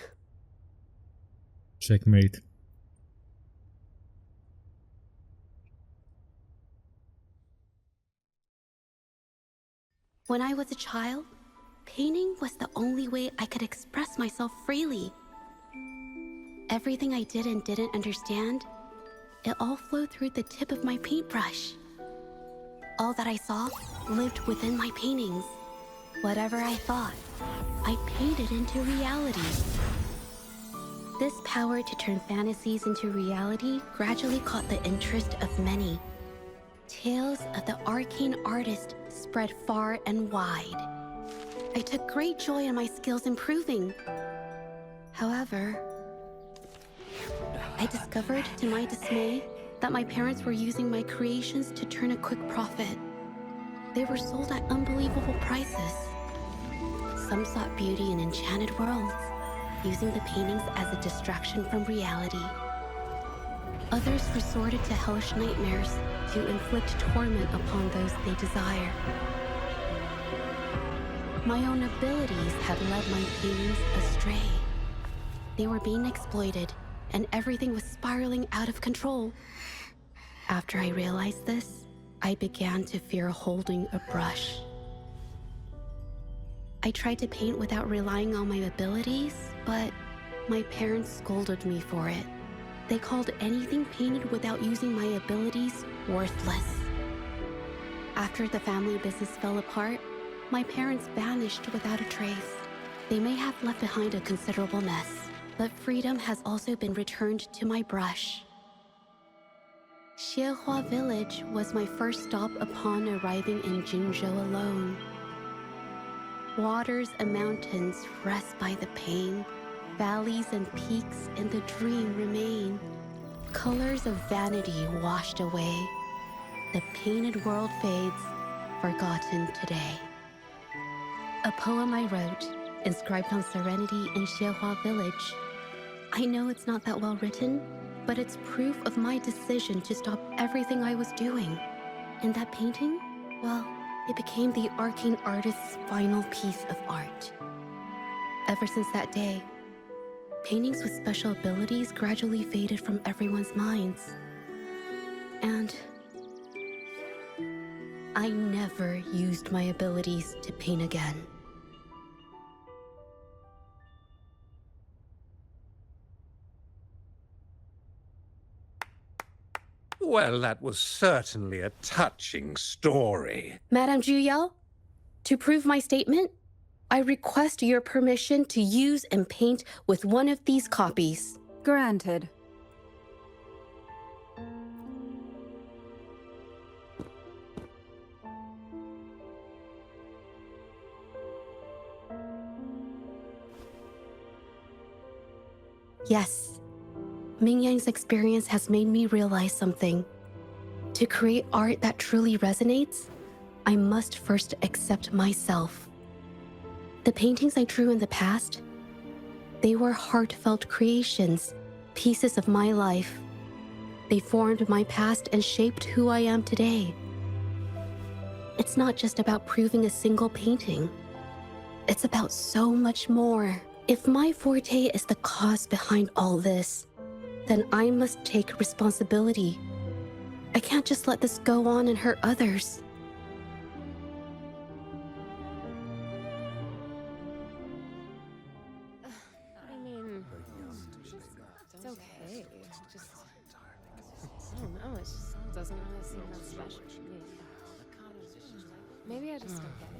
Checkmate. When I was a child, painting was the only way I could express myself freely. Everything I did and didn't understand, it all flowed through the tip of my paintbrush. All that I saw lived within my paintings. Whatever I thought, I painted into reality. This power to turn fantasies into reality gradually caught the interest of many. Tales of the arcane artist spread far and wide. I took great joy in my skills improving. However, I discovered to my dismay that my parents were using my creations to turn a quick profit. They were sold at unbelievable prices. Some sought beauty in enchanted worlds, using the paintings as a distraction from reality. Others resorted to hellish nightmares to inflict torment upon those they desire. My own abilities had led my paintings astray. They were being exploited, and everything was spiraling out of control. After I realized this, I began to fear holding a brush. I tried to paint without relying on my abilities, but my parents scolded me for it. They called anything painted without using my abilities worthless. After the family business fell apart, my parents vanished without a trace. They may have left behind a considerable mess, but freedom has also been returned to my brush. Zhezhi village was my first stop upon arriving in Jinzhou alone. Waters and mountains rest by the pain. Valleys and peaks in the dream remain. Colors of vanity washed away. The painted world fades, forgotten today. A poem I wrote, inscribed on serenity in Zhezhi village. I know it's not that well written, but it's proof of my decision to stop everything I was doing. And that painting, well, it became the arcane artist's final piece of art. Ever since that day, paintings with special abilities gradually faded from everyone's minds. And I never used my abilities to paint again. Well, that was certainly a touching story. Madame Juyao, to prove my statement, I request your permission to use and paint with one of these copies. Granted. Yes, Ming Yang's experience has made me realize something. To create art that truly resonates, I must first accept myself. The paintings I drew in the past, they were heartfelt creations, pieces of my life. They formed my past and shaped who I am today. It's not just about proving a single painting. It's about so much more. If my forte is the cause behind all this, then I must take responsibility. I can't just let this go on and hurt others. I mean, it's okay. Just, I don't know, it just doesn't really seem that special to me. Maybe I just don't get it.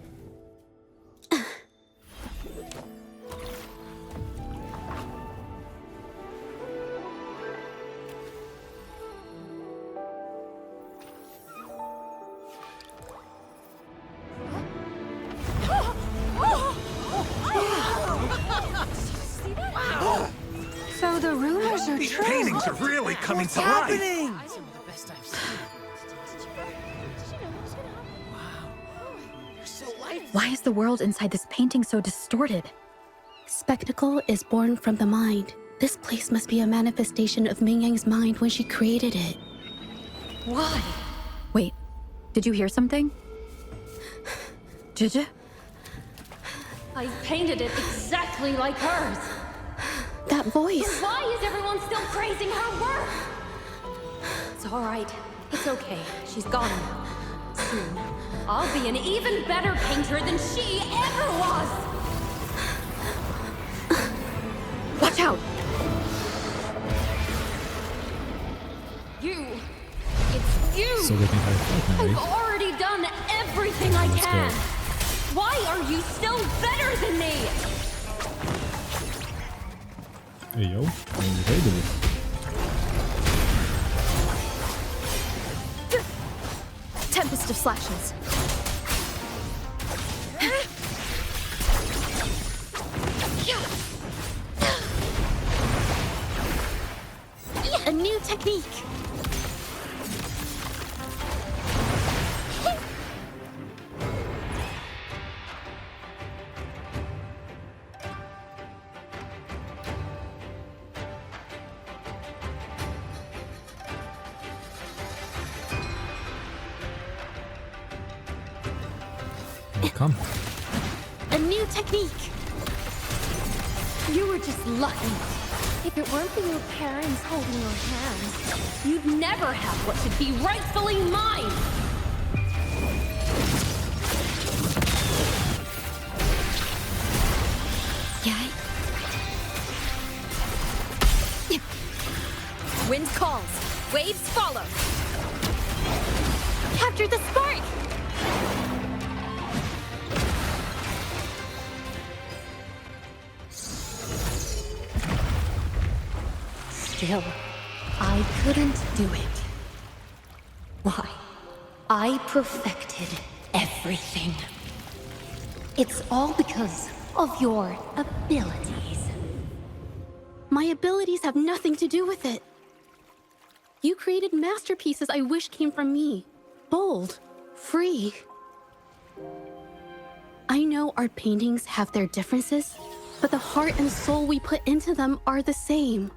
So the rumors are These true. paintings are really coming to life. Why is the world inside this painting so distorted? Spectacle is born from the mind. This place must be a manifestation of Ming Yang's mind when she created it. Why? Wait, did you hear something? I painted it exactly like hers. That that voice? Then why is everyone still praising her work? It's all right. It's okay. She's gone now. Soon, I'll be an even better painter than she ever was! Watch out! You! It's you! So we can have fun, I've right? already done everything I Let's can! go. Why are you still better than me? Hey yo, what are they doing? Tempest of slashes. A new technique. Oh, come. A new technique. You were just lucky. If it weren't for your parents holding your hands, you'd never have what should be rightfully mine! Yeah. Wind calls, waves follow. Capture the spark! Still, I couldn't do it. Why? I perfected everything. It's all because of your abilities. My abilities have nothing to do with it. You created masterpieces I wish came from me. Bold, free. I know art paintings have their differences, but the heart and soul we put into them are the same.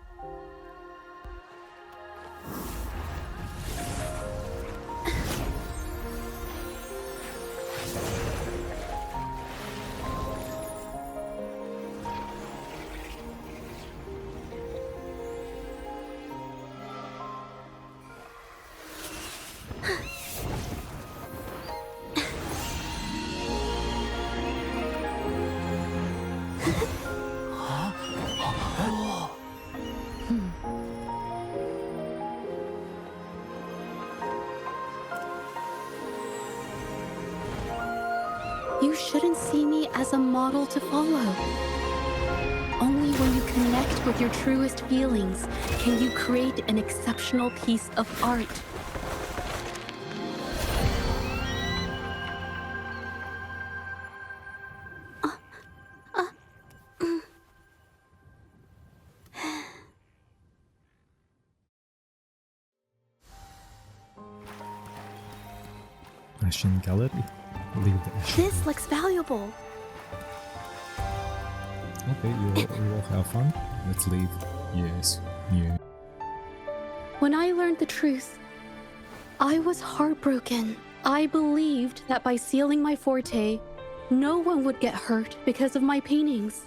You shouldn't see me as a model to follow. Only when you connect with your truest feelings can you create an exceptional piece of art. Ashen Gallery. Leave the Ashen. This looks valuable. Okay, you all have fun. Let's leave. Yes. Yeah. When I learned the truth, I was heartbroken. I believed that by sealing my forte, no one would get hurt because of my paintings.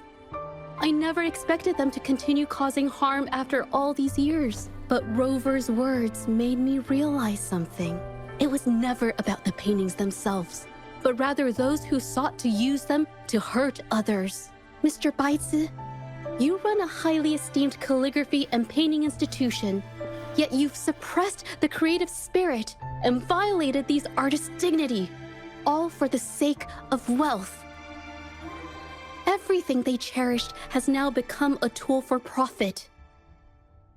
I never expected them to continue causing harm after all these years. But Rover's words made me realize something. It was never about the paintings themselves, but rather those who sought to use them to hurt others. Mr. Baitsu, you run a highly esteemed calligraphy and painting institution, yet you've suppressed the creative spirit and violated these artists' dignity, all for the sake of wealth. Everything they cherished has now become a tool for profit.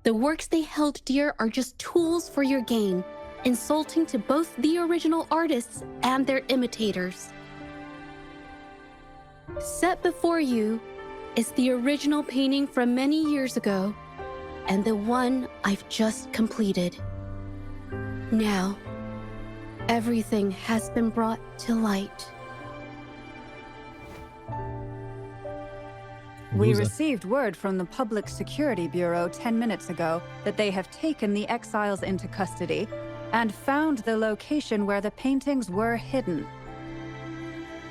The works they held dear are just tools for your gain, insulting to both the original artists and their imitators. Set before you is the original painting from many years ago, and the one I've just completed. Now, everything has been brought to light. We received word from the Public Security Bureau 10 minutes ago that they have taken the exiles into custody and found the location where the paintings were hidden.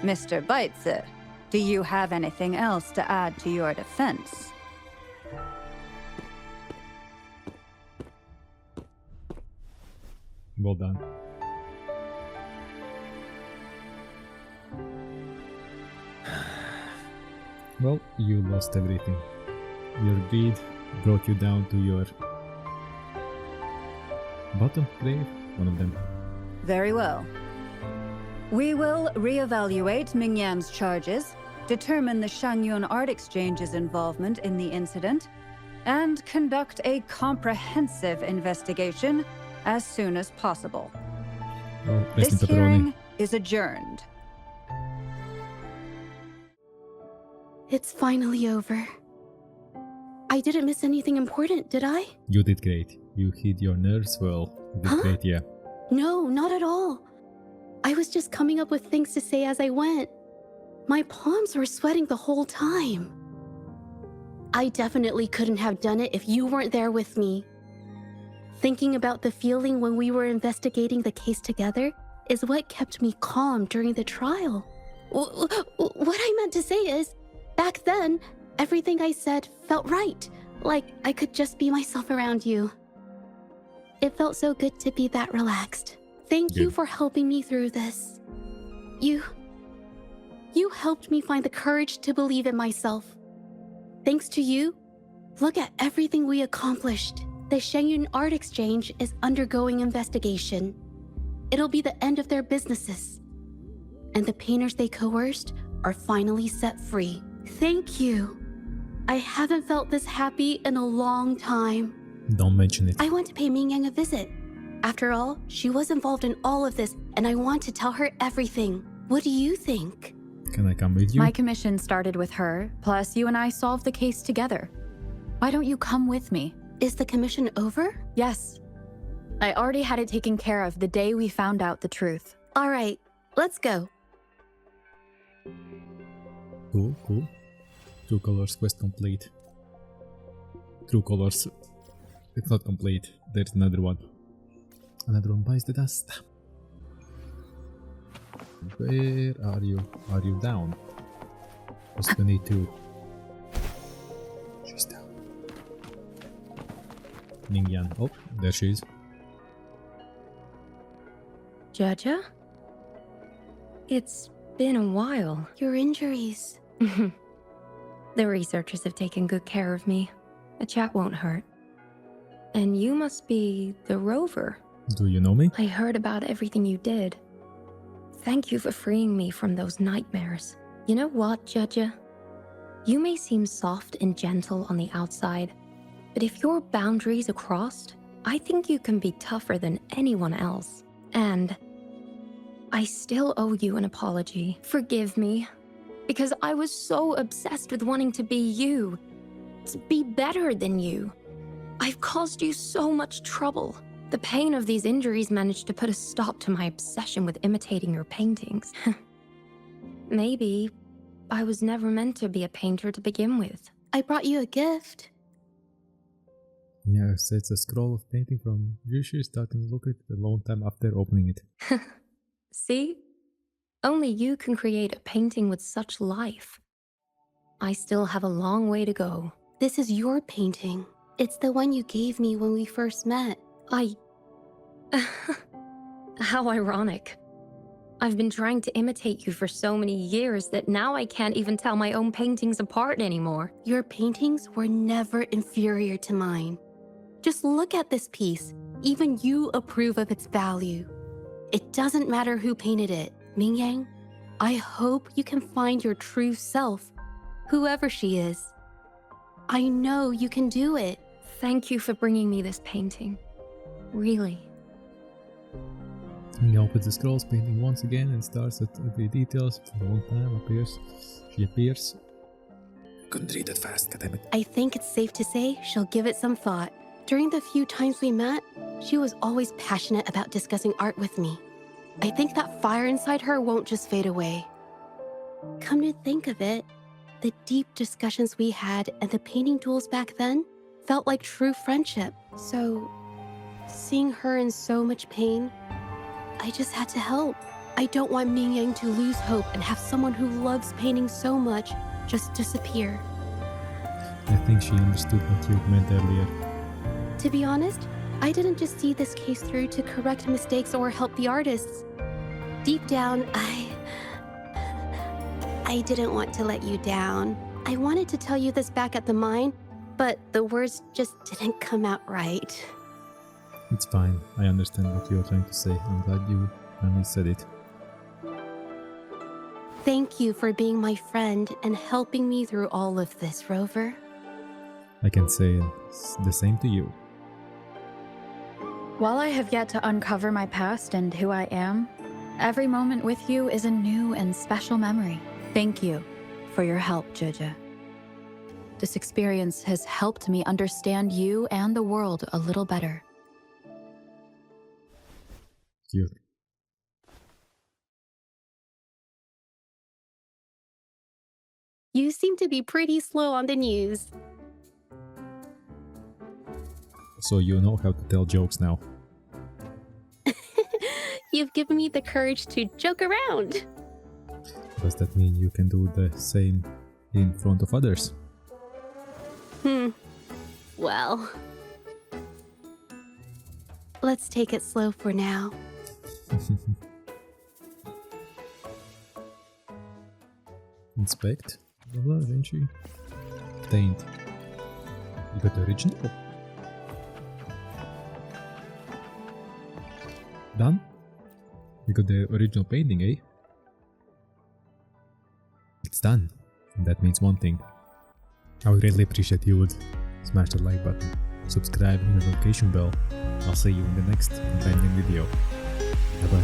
Mr. Baitsu, do you have anything else to add to your defense? Well done. Well, you lost everything. Your greed brought you down to your bottom grave, one of them. Very well. We will reevaluate Mingyan's charges, determine the Shangyun Art Exchange's involvement in the incident, and conduct a comprehensive investigation as soon as possible. Oh, This hearing is adjourned. It's finally over. I didn't miss anything important, did I? You did great. You hid your nerves well. You did great, yeah. No, not at all. I was just coming up with things to say as I went. My palms were sweating the whole time. I definitely couldn't have done it if you weren't there with me. Thinking about the feeling when we were investigating the case together is what kept me calm during the trial. What I meant to say is, back then, everything I said felt right, like I could just be myself around you. It felt so good to be that relaxed. Thank you for helping me through this. You helped me find the courage to believe in myself. Thanks to you, look at everything we accomplished. The Shangyun Art Exchange is undergoing investigation. It'll be the end of their businesses. And the painters they coerced are finally set free. Thank you. I haven't felt this happy in a long time. Don't mention it. I want to pay Mingyang a visit. After all, she was involved in all of this, and I want to tell her everything. What do you think? Can I come with you? My commission started with her, plus you and I solved the case together. Why don't you come with me? Is the commission over? Yes. I already had it taken care of the day we found out the truth. All right, let's go. Cool, cool. True Colors quest complete. True Colors. It's not complete. There's another one. Another one bites the dust. Where are you? Are you down? What's 22? She's down. Mingyan. Oh, there she is. Zhezhi? It's been a while. Your injuries. The researchers have taken good care of me. A chat won't hurt. And you must be the rover. Do you know me? I heard about everything you did. Thank you for freeing me from those nightmares. You know what, Zhezhi? You may seem soft and gentle on the outside, but if your boundaries are crossed, I think you can be tougher than anyone else. And I still owe you an apology. Forgive me, because I was so obsessed with wanting to be you, to be better than you. I've caused you so much trouble. The pain of these injuries managed to put a stop to my obsession with imitating your paintings. Maybe I was never meant to be a painter to begin with. I brought you a gift. Yes, it's a scroll of painting from Zhezhi, starting to look at it a long time after opening it. See? Only you can create a painting with such life. I still have a long way to go. This is your painting. It's the one you gave me when we first met. How ironic. I've been trying to imitate you for so many years that now I can't even tell my own paintings apart anymore. Your paintings were never inferior to mine. Just look at this piece. Even you approve of its value. It doesn't matter who painted it. Mingyang, I hope you can find your true self, whoever she is. I know you can do it. Thank you for bringing me this painting. Really. He opens the scrolls, painting once again, and starts at the details. For a long time, she appears. Couldn't read that fast, goddammit. I think it's safe to say she'll give it some thought. During the few times we met, she was always passionate about discussing art with me. I think that fire inside her won't just fade away. Come to think of it, the deep discussions we had and the painting duels back then felt like true friendship. So, seeing her in so much pain, I just had to help. I don't want Mingyang to lose hope and have someone who loves painting so much just disappear. I think she understood what you meant earlier. To be honest, I didn't just see this case through to correct mistakes or help the artists. Deep down, I didn't want to let you down. I wanted to tell you this back at the mine, but the words just didn't come out right. It's fine. I understand what you're trying to say. I'm glad you finally said it. Thank you for being my friend and helping me through all of this, Rover. I can say the same to you. While I have yet to uncover my past and who I am, every moment with you is a new and special memory. Thank you for your help, Zhezhi. This experience has helped me understand you and the world a little better. Cute. You seem to be pretty slow on the news. So you know how to tell jokes now. You've given me the courage to joke around. Does that mean you can do the same in front of others? Well, let's take it slow for now. Inspect. Blah, Zhezhi. Obtained. You got the original? Done? You got the original painting, eh? It's done. And that means one thing. I would greatly appreciate you would smash the like button, subscribe and the notification bell. I'll see you in the next companion video. Bye bye.